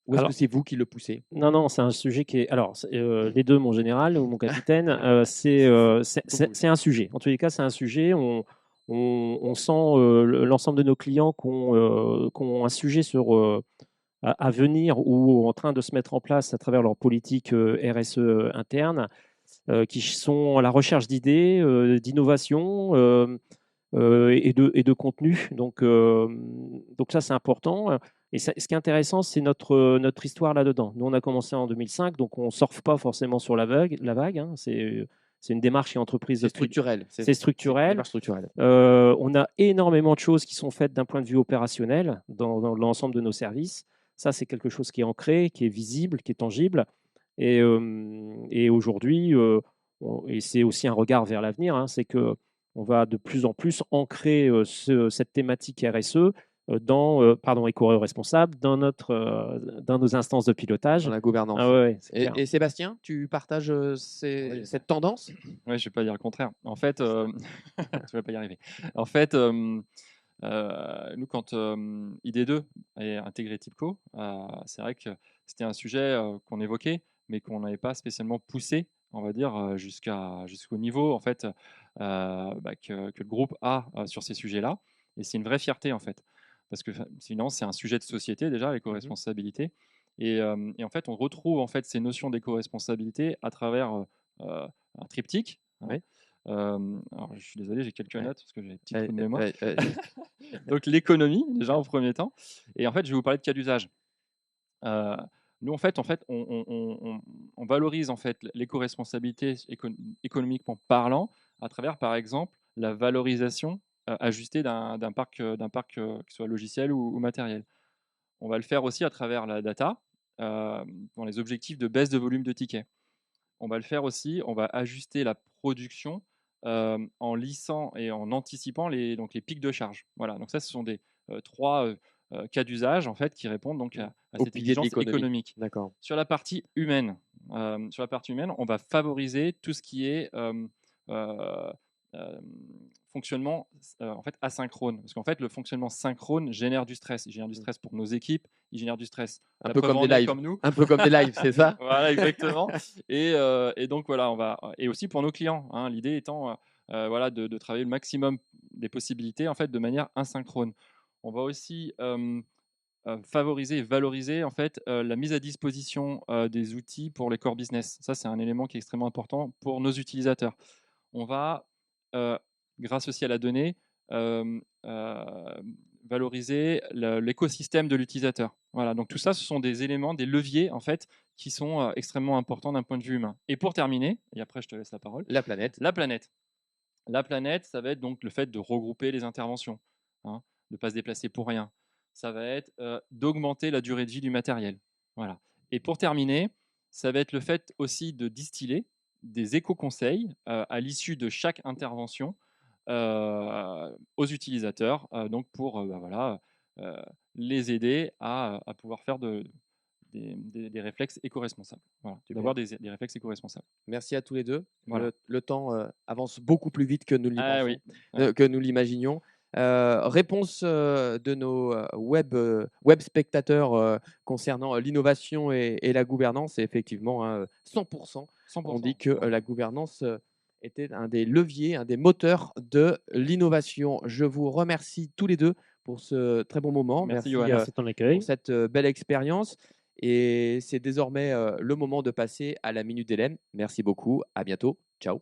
Ou est-ce que Alors, c'est vous qui le poussez? non, c'est un sujet qui est. Alors, les deux, mon général ou mon capitaine, c'est un sujet. En tous les cas, c'est un sujet. On sent l'ensemble de nos clients qui ont un sujet à venir ou en train de se mettre en place à travers leur politique RSE interne, qui sont à la recherche d'idées, d'innovation et de contenu. Donc ça, c'est important. Et ce qui est intéressant, c'est notre histoire là-dedans. Nous, on a commencé en 2005, donc on ne surfe pas forcément sur la vague, hein. C'est une démarche qui est entreprise C'est depuis. structurel. C'est C'est une structurel. démarche structurelle. On a énormément de choses qui sont faites d'un point de vue opérationnel dans l'ensemble de nos services. Ça, c'est quelque chose qui est ancré, qui est visible, qui est tangible. Et aujourd'hui, et c'est aussi un regard vers l'avenir, hein, c'est que on va de plus en plus ancrer cette thématique RSE pardon, éco-responsable dans nos instances de pilotage. Dans la gouvernance. Ah ouais, c'est clair. Et Sébastien, tu partages Oui. cette tendance? Oui, je vais pas dire le contraire. En fait, tu vas pas y arriver. En fait, nous, quand ID2 est intégré TIPCO, c'est vrai que c'était un sujet qu'on évoquait, mais qu'on n'avait pas spécialement poussé, on va dire, jusqu'au niveau en fait que le groupe a sur ces sujets-là. Et c'est une vraie fierté en fait, parce que sinon c'est un sujet de société déjà, l'éco-responsabilité. Et en fait, on retrouve en fait ces notions d'éco-responsabilité à travers un triptyque, hein. Oui. Alors, je suis désolé, j'ai quelques Ouais. notes parce que j'ai un petit trou de mémoire. Ouais, Donc l'économie, déjà en premier temps. Et en fait, je vais vous parler de cas d'usage. Euh, Nous, en fait, on valorise en fait l'éco-responsabilité économiquement parlant à travers, par exemple, la valorisation ajustée d'un parc, qui soit logiciel ou matériel. On va le faire aussi à travers la data, dans les objectifs de baisse de volume de tickets. On va le faire aussi, on va ajuster la production en lissant et en anticipant donc les pics de charge. Voilà, donc ça, ce sont des 3 cas d'usage en fait, qui répondent donc à Au cette pilier de exigence l'économie. économique. D'accord. Sur la partie humaine, on va favoriser tout ce qui est euh, euh, fonctionnement en fait asynchrone. Parce qu'en fait, le fonctionnement synchrone génère du stress. Il génère du stress pour nos équipes, il génère du stress. Un La peu preuve comme en des est lives. comme nous. Un peu comme des lives, c'est ça? Voilà, exactement. Et donc voilà, et aussi pour nos clients, hein, l'idée étant voilà, de travailler le maximum des possibilités en fait de manière asynchrone. On va aussi favoriser et valoriser en fait la mise à disposition des outils pour les core business. Ça, c'est un élément qui est extrêmement important pour nos utilisateurs. On va, grâce aussi à la donnée, valoriser l'écosystème de l'utilisateur. Voilà, donc tout ça, ce sont des éléments, des leviers en fait, qui sont extrêmement importants d'un point de vue humain. Et pour terminer, et après je te laisse la parole, La planète. la planète. La planète, ça va être donc le fait de regrouper les interventions, hein, de ne pas se déplacer pour rien. Ça va être d'augmenter la durée de vie du matériel. Voilà. Et pour terminer, ça va être le fait aussi de distiller des éco-conseils à l'issue de chaque intervention aux utilisateurs, donc pour euh, les aider à pouvoir faire des réflexes éco-responsables. Voilà, d'avoir des réflexes éco-responsables. Merci à tous les deux. Voilà. Le temps avance beaucoup plus vite que nous Ah oui. que nous l'imaginions. Réponse de nos web spectateurs concernant l'innovation et la gouvernance. Et effectivement, 100%, 100%. on dit que la gouvernance était un des leviers, un des moteurs de l'innovation. Je vous remercie tous les deux pour ce très bon moment. Merci, Johan. Merci de ton accueil. Pour cette belle expérience. Et c'est désormais le moment de passer à la Minute d'Hélène. Merci beaucoup. À bientôt. Ciao.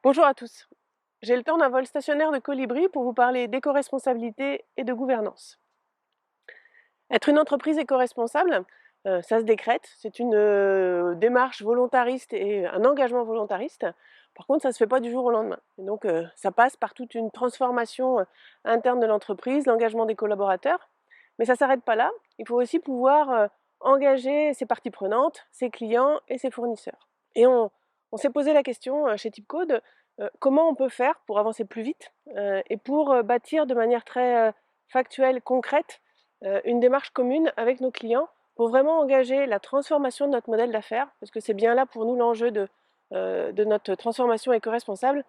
Bonjour à tous. J'ai le temps d'un vol stationnaire de Colibri pour vous parler d'éco-responsabilité et de gouvernance. Être une entreprise éco-responsable, ça se décrète. C'est une démarche volontariste et un engagement volontariste. Par contre, ça ne se fait pas du jour au lendemain. Et donc, ça passe par toute une transformation interne de l'entreprise, l'engagement des collaborateurs. Mais ça ne s'arrête pas là. Il faut aussi pouvoir engager ses parties prenantes, ses clients et ses fournisseurs. Et on s'est posé la question chez Tipcode, comment on peut faire pour avancer plus vite et pour bâtir de manière très factuelle, concrète, une démarche commune avec nos clients pour vraiment engager la transformation de notre modèle d'affaires, parce que c'est bien là pour nous l'enjeu de notre transformation éco-responsable.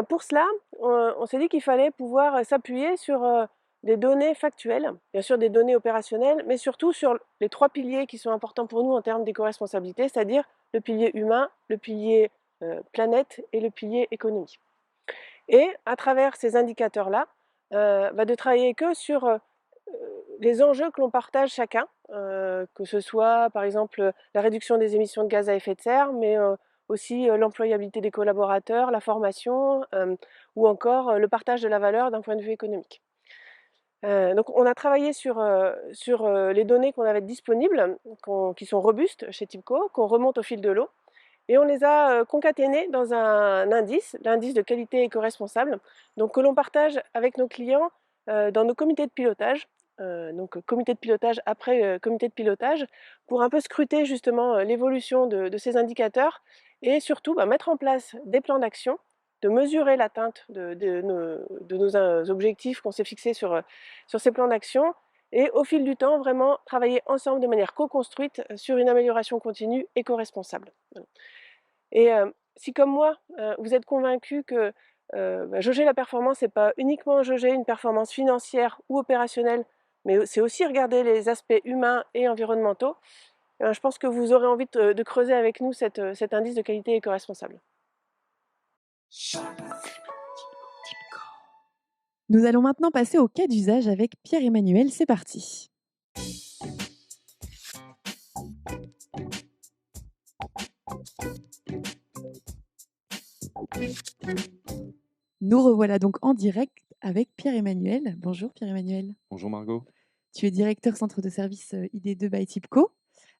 Pour cela, on s'est dit qu'il fallait pouvoir s'appuyer sur des données factuelles, bien sûr des données opérationnelles, mais surtout sur les 3 piliers qui sont importants pour nous en termes d'éco-responsabilité, c'est-à-dire le pilier humain, le pilier planète et le pilier économie. Et à travers ces indicateurs-là, de travailler que sur les enjeux que l'on partage chacun, que ce soit par exemple la réduction des émissions de gaz à effet de serre, mais aussi l'employabilité des collaborateurs, la formation, ou encore le partage de la valeur d'un point de vue économique. Donc on a travaillé sur les données qu'on avait disponibles, qui sont robustes chez Tipco, qu'on remonte au fil de l'eau, et on les a concaténées dans un indice, l'indice de qualité éco-responsable, donc que l'on partage avec nos clients dans nos comités de pilotage. Donc comité de pilotage après comité de pilotage, pour un peu scruter justement l'évolution de ces indicateurs et surtout mettre en place des plans d'action, de mesurer l'atteinte de nos objectifs qu'on s'est fixés sur ces plans d'action et au fil du temps vraiment travailler ensemble de manière co-construite sur une amélioration continue éco-responsable. Et si comme moi vous êtes convaincu que jauger la performance, c'est pas uniquement jauger une performance financière ou opérationnelle, mais c'est aussi regarder les aspects humains et environnementaux, je pense que vous aurez envie de creuser avec nous cet indice de qualité éco-responsable. Nous allons maintenant passer au cas d'usage avec Pierre-Emmanuel. C'est parti. Nous revoilà donc en direct avec Pierre-Emmanuel. Bonjour Pierre-Emmanuel. Bonjour Margot. Tu es directeur centre de service ID2 by Tipco.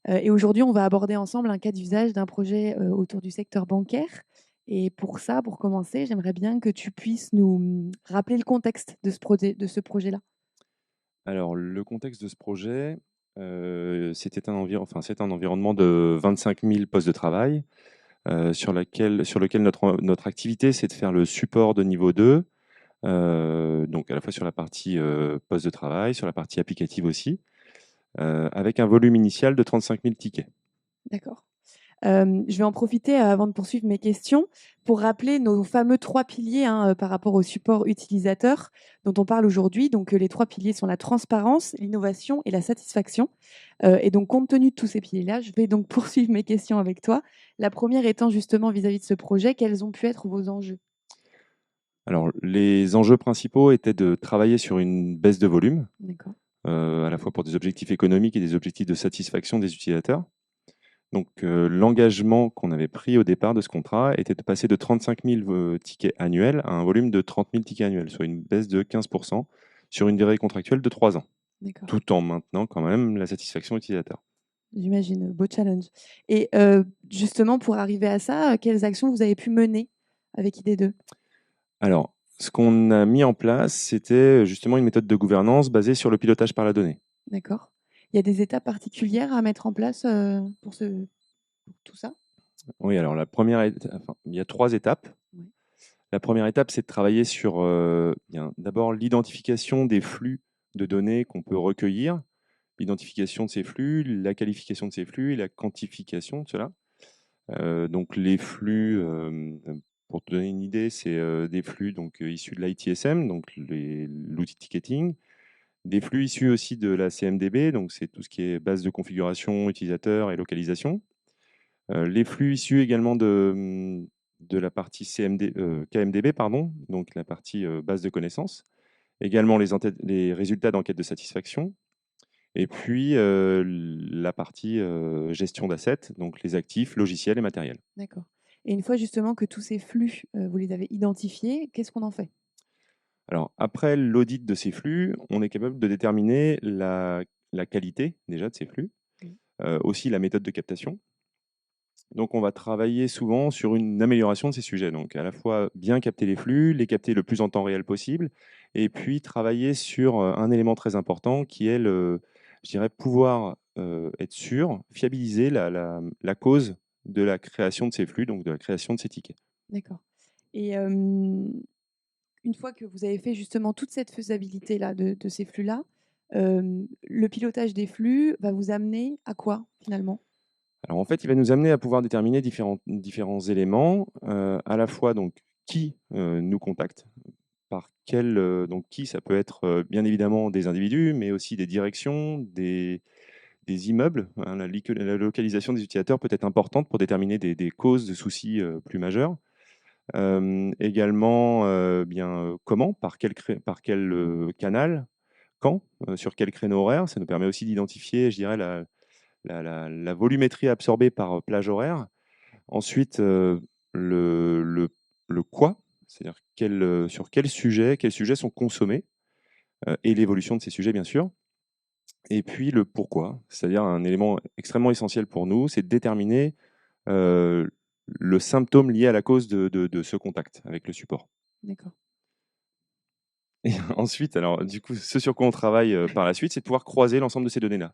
Et aujourd'hui, on va aborder ensemble un cas d'usage d'un projet autour du secteur bancaire. Et pour ça, pour commencer, j'aimerais bien que tu puisses nous rappeler le contexte de ce projet-là. Alors, le contexte de ce projet, c'est un environnement de 25 000 postes de travail sur lequel notre activité, c'est de faire le support de niveau 2, donc à la fois sur la partie poste de travail, sur la partie applicative aussi, avec un volume initial de 35 000 tickets. D'accord. Je vais en profiter avant de poursuivre mes questions pour rappeler nos fameux 3 piliers par rapport au support utilisateur dont on parle aujourd'hui. Donc, les 3 piliers sont la transparence, l'innovation et la satisfaction. Et donc, compte tenu de tous ces piliers-là, je vais donc poursuivre mes questions avec toi. La première étant justement vis-à-vis de ce projet, quels ont pu être vos enjeux? Alors, les enjeux principaux étaient de travailler sur une baisse de volume, D'accord, à la fois pour des objectifs économiques et des objectifs de satisfaction des utilisateurs. Donc, l'engagement qu'on avait pris au départ de ce contrat était de passer de 35 000 tickets annuels à un volume de 30 000 tickets annuels, soit une baisse de 15% sur une durée contractuelle de 3 ans, d'accord. tout en maintenant quand même la satisfaction utilisateur. J'imagine, beau challenge. Et justement, pour arriver à ça, quelles actions vous avez pu mener avec ID2? Alors, ce qu'on a mis en place, c'était justement une méthode de gouvernance basée sur le pilotage par la donnée. D'accord. Il y a des étapes particulières à mettre en place pour tout ça? Oui, alors il y a 3 étapes. Oui. La première étape, c'est de travailler sur bien, d'abord l'identification des flux de données qu'on peut recueillir, l'identification de ces flux, la qualification de ces flux et la quantification de cela. Donc les flux, pour te donner une idée, c'est des flux donc, issus de l'ITSM, donc l'outil de ticketing, des flux issus aussi de la CMDB, donc c'est tout ce qui est base de configuration, utilisateur et localisation. Les flux issus également de la partie KMDB, pardon, donc la partie base de connaissances. Également les résultats d'enquête de satisfaction. Et puis la partie gestion d'assets, donc les actifs, logiciels et matériels. D'accord. Et une fois justement que tous ces flux, vous les avez identifiés, qu'est-ce qu'on en fait? Alors, après l'audit de ces flux, on est capable de déterminer la qualité déjà de ces flux, Oui. aussi la méthode de captation. Donc, on va travailler souvent sur une amélioration de ces sujets. Donc, à la fois bien capter les flux, les capter le plus en temps réel possible, et puis travailler sur un élément très important qui est je dirais, pouvoir être sûr, fiabiliser la cause de la création de ces flux, donc de la création de ces tickets. D'accord. Et une fois que vous avez fait justement toute cette faisabilité-là de ces flux-là, le pilotage des flux va vous amener à quoi finalement? Alors en fait, il va nous amener à pouvoir déterminer différents éléments, à la fois donc qui nous contacte, par quel, donc qui ça peut être bien évidemment des individus, mais aussi des directions, des immeubles. Hein, la localisation des utilisateurs peut être importante pour déterminer des causes de soucis plus majeurs. Également, comment, par quel canal, quand, sur quel créneau horaire. Ça nous permet aussi d'identifier, je dirais, la volumétrie absorbée par plage horaire. Ensuite, le, le, le quoi, c'est-à-dire sur quels sujets sont consommés, et l'évolution de ces sujets, bien sûr. Et puis le pourquoi, c'est-à-dire un élément extrêmement essentiel pour nous, c'est de déterminer le symptôme lié à la cause de ce contact avec le support. D'accord. Et ensuite, alors du coup, ce sur quoi on travaille par la suite, c'est de pouvoir croiser l'ensemble de ces données-là.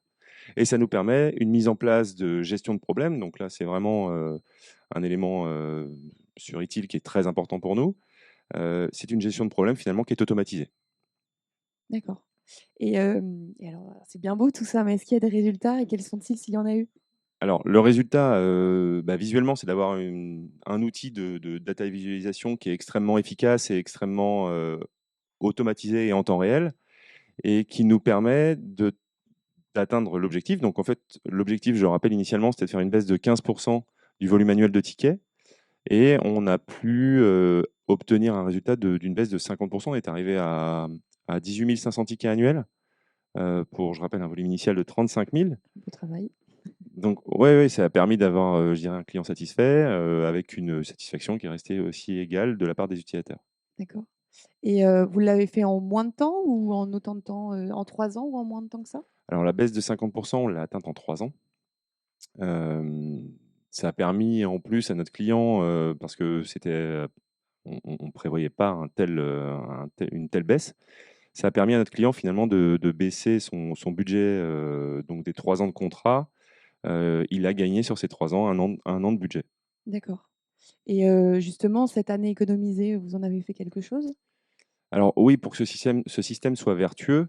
Et ça nous permet une mise en place de gestion de problèmes. Donc là, c'est vraiment un élément sur ITIL qui est très important pour nous. C'est une gestion de problèmes finalement qui est automatisée. D'accord. Et alors, c'est bien beau tout ça, mais est-ce qu'il y a des résultats et quels sont-ils s'il y en a eu? Alors, le résultat, visuellement, c'est d'avoir un outil de data visualisation qui est extrêmement efficace et extrêmement automatisé et en temps réel, et qui nous permet d'atteindre l'objectif. Donc, en fait, l'objectif, je le rappelle initialement, c'était de faire une baisse de 15% du volume annuel de tickets, et on a pu obtenir un résultat d'une baisse de 50%. On est arrivé à 18 500 tickets annuels, pour, je rappelle, un volume initial de 35 000. Beau travail. Donc ouais, ça a permis d'avoir, je dirais, un client satisfait, avec une satisfaction qui est restée aussi égale de la part des utilisateurs. D'accord. Et vous l'avez fait en moins de temps ou en autant de temps, en 3 ans ou en moins de temps que ça? Alors la baisse de 50%, on l'a atteinte en 3 ans. Ça a permis en plus à notre client, parce que on prévoyait pas une telle baisse. Ça a permis à notre client finalement de baisser son budget, donc des 3 ans de contrat. Il a gagné sur ces 3 ans un an de budget. D'accord. Et justement, cette année économisée, vous en avez fait quelque chose? Alors oui, pour que ce système soit vertueux,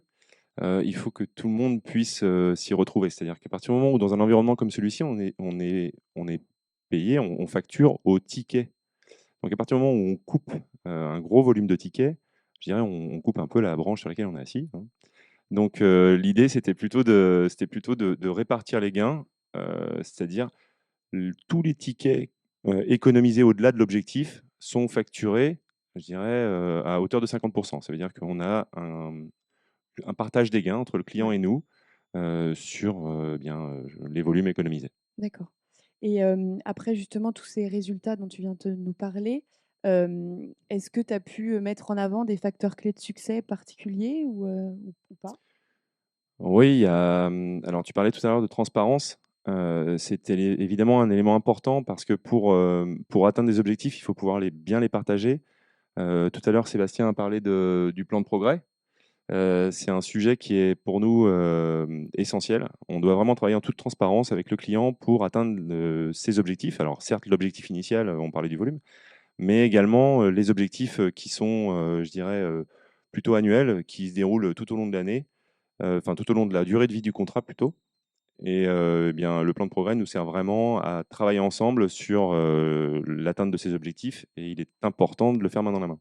il faut que tout le monde puisse s'y retrouver. C'est-à-dire qu'à partir du moment où dans un environnement comme celui-ci, on est payé, on facture au ticket. Donc à partir du moment où on coupe un gros volume de tickets, je dirais on coupe un peu la branche sur laquelle on est assis, hein. Donc l'idée, c'était plutôt de répartir les gains, c'est-à-dire tous les tickets économisés au-delà de l'objectif sont facturés, je dirais, à hauteur de 50%. Ça veut dire qu'on a un partage des gains entre le client Ouais. et nous sur les volumes économisés. D'accord. Et après justement tous ces résultats dont tu viens de nous parler, est-ce que tu as pu, mettre en avant des facteurs clés de succès particuliers ou pas? Oui, alors tu parlais tout à l'heure de transparence. C'était évidemment un élément important parce que pour atteindre des objectifs, il faut pouvoir bien les partager. Tout à l'heure, Sébastien a parlé du plan de progrès. C'est un sujet qui est pour nous essentiel. On doit vraiment travailler en toute transparence avec le client pour atteindre ses objectifs. Alors certes, l'objectif initial, on parlait du volume, mais également les objectifs qui sont, je dirais, plutôt annuels, qui se déroulent tout au long de l'année, enfin tout au long de la durée de vie du contrat plutôt. Et eh bien, le plan de progrès nous sert vraiment à travailler ensemble sur l'atteinte de ces objectifs et il est important de le faire main dans la main.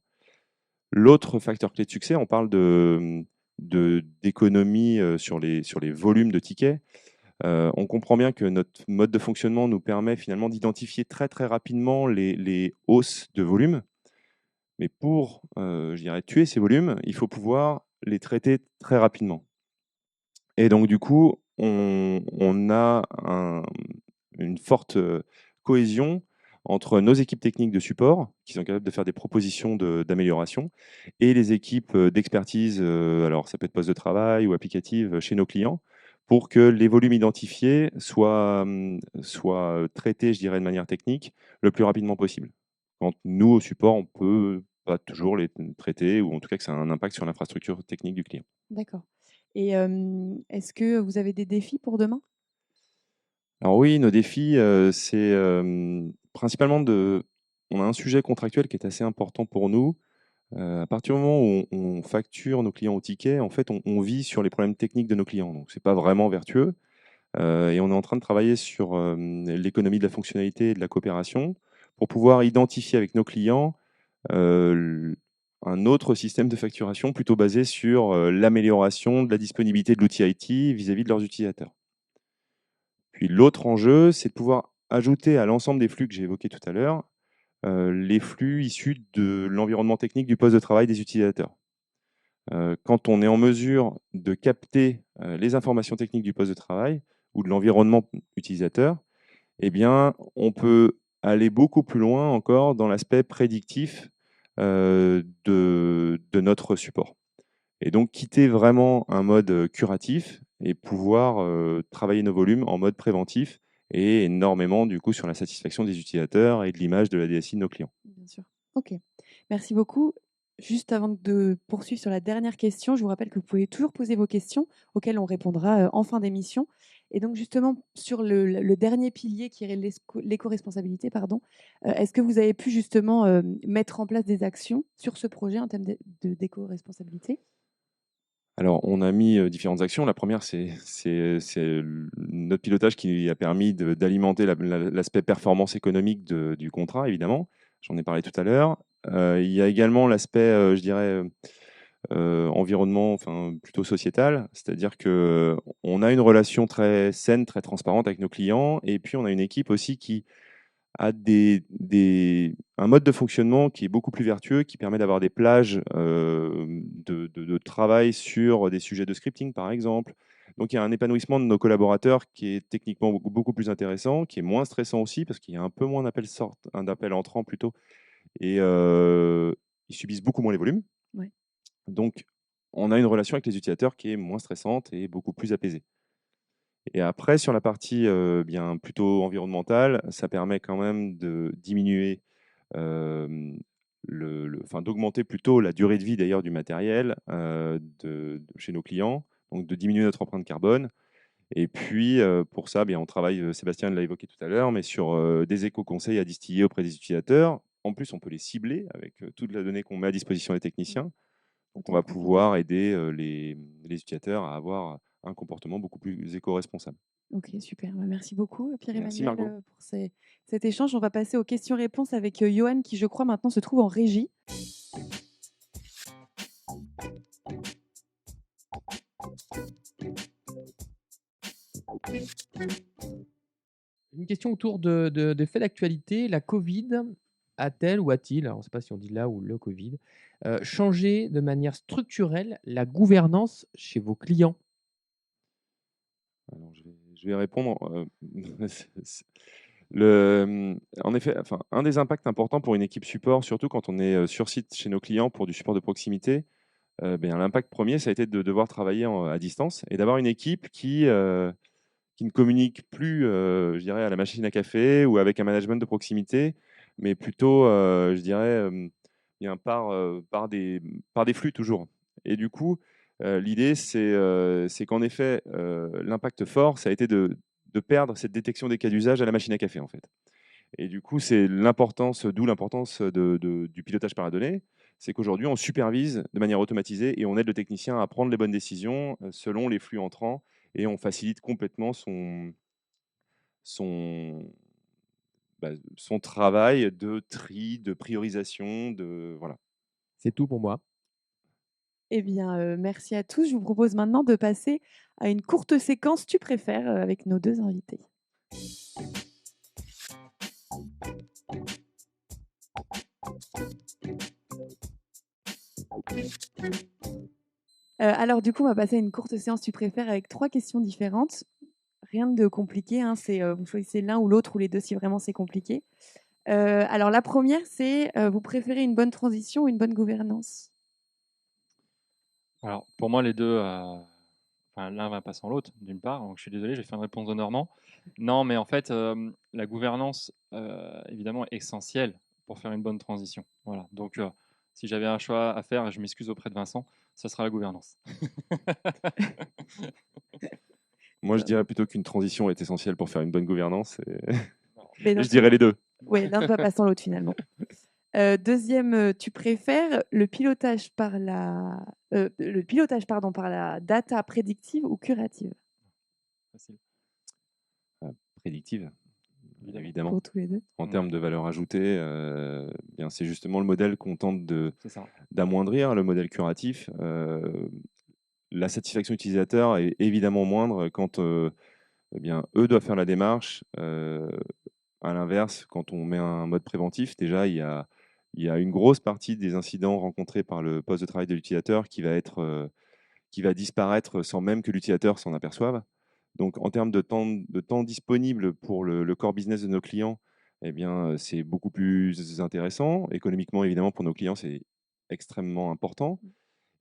L'autre facteur clé de succès, on parle d'économie sur les volumes de tickets. On comprend bien que notre mode de fonctionnement nous permet finalement d'identifier très très rapidement les hausses de volume. Mais pour, je dirais, tuer ces volumes, il faut pouvoir les traiter très rapidement. Et donc du coup, on a une forte cohésion entre nos équipes techniques de support, qui sont capables de faire des propositions d'amélioration, et les équipes d'expertise, alors ça peut être poste de travail ou applicative chez nos clients, pour que les volumes identifiés soient traités, je dirais, de manière technique, le plus rapidement possible. Quand nous, au support, on peut pas toujours les traiter, ou en tout cas que ça a un impact sur l'infrastructure technique du client. D'accord. Et est-ce que vous avez des défis pour demain? Alors oui, nos défis, c'est principalement on a un sujet contractuel qui est assez important pour nous. À partir du moment où on facture nos clients au ticket, en fait, on vit sur les problèmes techniques de nos clients. Donc c'est pas vraiment vertueux, et on est en train de travailler sur l'économie de la fonctionnalité et de la coopération pour pouvoir identifier avec nos clients un autre système de facturation plutôt basé sur l'amélioration de la disponibilité de l'outil IT vis-à-vis de leurs utilisateurs. Puis l'autre enjeu, c'est de pouvoir ajouter à l'ensemble des flux que j'ai évoqués tout à l'heure, les flux issus de l'environnement technique du poste de travail des utilisateurs. Quand on est en mesure de capter les informations techniques du poste de travail ou de l'environnement utilisateur, eh bien, on peut aller beaucoup plus loin encore dans l'aspect prédictif de notre support. Et donc quitter vraiment un mode curatif et pouvoir travailler nos volumes en mode préventif et énormément du coup sur la satisfaction des utilisateurs et de l'image de la DSI de nos clients. Bien sûr. OK. Merci beaucoup. Juste avant de poursuivre sur la dernière question, je vous rappelle que vous pouvez toujours poser vos questions auxquelles on répondra en fin d'émission. Et donc justement, sur le dernier pilier qui est l'éco-responsabilité, pardon, est-ce que vous avez pu justement mettre en place des actions sur ce projet en termes d'éco-responsabilité? Alors, on a mis différentes actions. La première, c'est notre pilotage qui a permis d'alimenter l'aspect performance économique du contrat, évidemment. J'en ai parlé tout à l'heure. Il y a également l'aspect, je dirais, environnement, enfin plutôt sociétal. C'est-à-dire que on a une relation très saine, très transparente avec nos clients, et puis on a une équipe aussi qui a un mode de fonctionnement qui est beaucoup plus vertueux, qui permet d'avoir des plages de travail sur des sujets de scripting, par exemple. Donc il y a un épanouissement de nos collaborateurs qui est techniquement beaucoup plus intéressant, qui est moins stressant aussi, parce qu'il y a un peu moins d'appels entrants plutôt, et ils subissent beaucoup moins les volumes. Ouais. Donc on a une relation avec les utilisateurs qui est moins stressante et beaucoup plus apaisée. Et après, sur la partie bien plutôt environnementale, ça permet quand même de diminuer, enfin d'augmenter plutôt la durée de vie d'ailleurs du matériel chez nos clients, donc de diminuer notre empreinte carbone. Et puis pour ça, bien, on travaille, Sébastien l'a évoqué tout à l'heure, mais sur des éco-conseils à distiller auprès des utilisateurs. En plus, on peut les cibler avec toute la donnée qu'on met à disposition des techniciens. Donc on Autant va profiter. pouvoir aider les utilisateurs à avoir un comportement beaucoup plus éco-responsable. Ok, super. Bah, merci beaucoup, Merci Pierre-Emmanuel, Margot. pour cet échange. On va passer aux questions-réponses avec Johan, qui, je crois, maintenant se trouve en régie. Une question autour des faits d'actualité. La Covid a-t-elle ou a-t-il, alors on ne sait pas si on dit là ou le Covid, changé de manière structurelle la gouvernance chez vos clients? Alors, je vais répondre. C'est- en effet, enfin, un des impacts importants pour une équipe support, surtout quand on est sur site chez nos clients pour du support de proximité, l'impact premier, ça a été de devoir travailler à distance et d'avoir une équipe qui ne communique plus, je dirais, à la machine à café ou avec un management de proximité, mais plutôt, je dirais, bien par des flux toujours. Et du coup, l'idée, c'est qu'en effet, l'impact fort, ça a été de perdre cette détection des cas d'usage à la machine à café, en fait. Et du coup, c'est l'importance, d'où l'importance du pilotage par la donnée. C'est qu'aujourd'hui, on supervise de manière automatisée et on aide le technicien à prendre les bonnes décisions selon les flux entrants et on facilite complètement son, son travail de tri, de priorisation, voilà. C'est tout pour moi. Eh bien, merci à tous. Je vous propose maintenant de passer à une courte séquence Tu préfères avec nos deux invités. Alors du coup, on va passer à une courte séance Tu préfères avec 3 questions différentes. Rien de compliqué, hein, c'est, vous choisissez l'un ou l'autre ou les 2 si vraiment c'est compliqué. Alors la première, c'est, vous préférez une bonne transition ou une bonne gouvernance? Alors, pour moi, les deux, enfin, l'un va pas sans l'autre, d'une part. Donc, je suis désolé, j'ai fait une réponse de Normand. Non, mais en fait, la gouvernance, évidemment, est essentielle pour faire une bonne transition. Voilà. Donc, si j'avais un choix à faire, et je m'excuse auprès de Vincent, ça sera la gouvernance. Moi, je dirais plutôt qu'une transition est essentielle pour faire une bonne gouvernance Mais et dans je dirais les deux. ouais, l'un ne va pas sans l'autre finalement. 2e, tu préfères le pilotage par la data prédictive ou curative? Facile, Prédictive, évidemment. évidemment. Pour tous les 2? En termes de valeur ajoutée, bien, c'est justement le modèle qu'on tente C'est ça. d'amoindrir, le modèle curatif. La satisfaction utilisateur est évidemment moindre quand eh bien, eux doivent faire la démarche. À l'inverse, quand on met un mode préventif, déjà, il y a une grosse partie des incidents rencontrés par le poste de travail de l'utilisateur qui va disparaître sans même que l'utilisateur s'en aperçoive. Donc, en termes de temps disponible pour le core business de nos clients, eh bien, c'est beaucoup plus intéressant. Économiquement, évidemment, pour nos clients, c'est extrêmement important.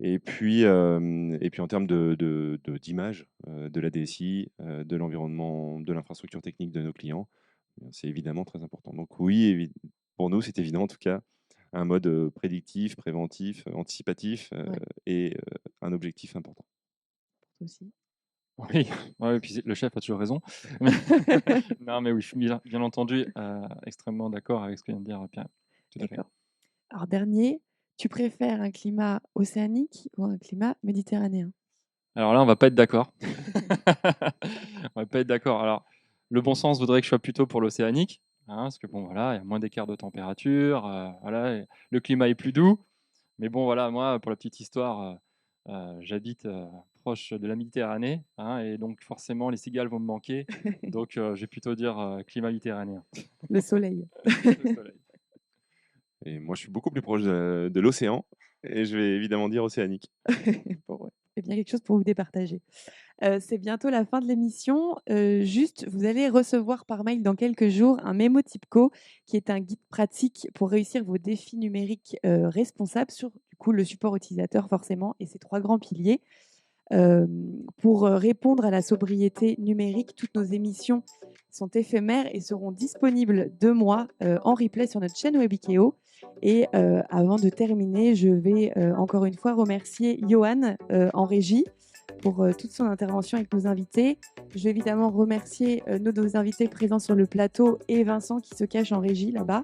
Et puis en termes d'image de la DSI, de l'environnement, de l'infrastructure technique de nos clients, c'est évidemment très important. Donc oui, pour nous, c'est évident en tout cas un mode prédictif, préventif, anticipatif Ouais. et un objectif important. Toi aussi? Oui, ouais, et puis le chef a toujours raison. Mais- non, mais oui, je suis bien entendu extrêmement d'accord avec ce que vient de dire Pierre. Tout à fait. D'accord. Alors dernier, tu préfères un climat océanique ou un climat méditerranéen? Alors là, on va pas être d'accord. On va pas être d'accord. Alors, le bon sens voudrait que je sois plutôt pour l'océanique, hein, parce que bon, voilà, il y a moins d'écart de température, voilà, et le climat est plus doux. Mais bon, voilà, moi, pour la petite histoire, j'habite proche de la Méditerranée, hein, et donc forcément, les cigales vont me manquer. Donc, je vais plutôt dire climat méditerranéen. Le soleil. Le soleil. Et moi, je suis beaucoup plus proche de l'océan et je vais évidemment dire océanique. Bon, ouais, c'est bien quelque chose pour vous départager. C'est bientôt la fin de l'émission. Juste, vous allez recevoir par mail dans quelques jours un mémo Tipco qui est un guide pratique pour réussir vos défis numériques responsables sur du coup, le support utilisateur forcément et ses 3 grands piliers. Pour répondre à la sobriété numérique, toutes nos émissions sont éphémères et seront disponibles 2 mois en replay sur notre chaîne Webikeo. Et avant de terminer, je vais encore une fois remercier Johan en régie pour toute son intervention avec nos invités. Je vais évidemment remercier nos invités présents sur le plateau et Vincent qui se cache en régie là-bas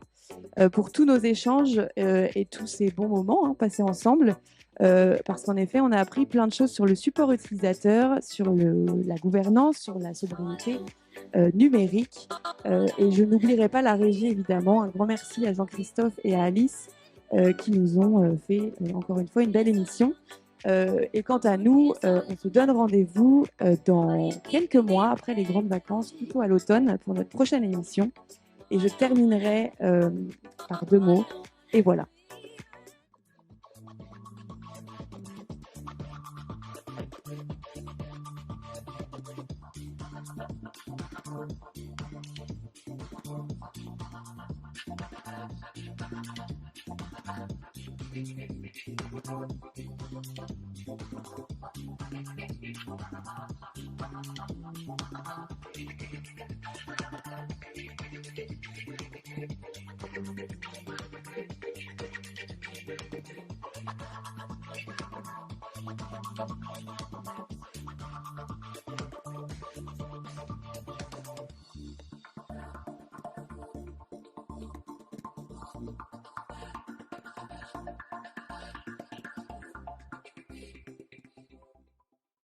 pour tous nos échanges et tous ces bons moments passés ensemble. parce qu'en effet, on a appris plein de choses sur le support utilisateur, sur la gouvernance, sur la sobriété numérique. Et je n'oublierai pas la régie, évidemment. Un grand merci à Jean-Christophe et à Alice qui nous ont fait, encore une fois, une belle émission. Et quant à nous, on se donne rendez-vous dans quelques mois, après les grandes vacances, plutôt à l'automne, pour notre prochaine émission. Et je terminerai par 2 mots. Et voilà.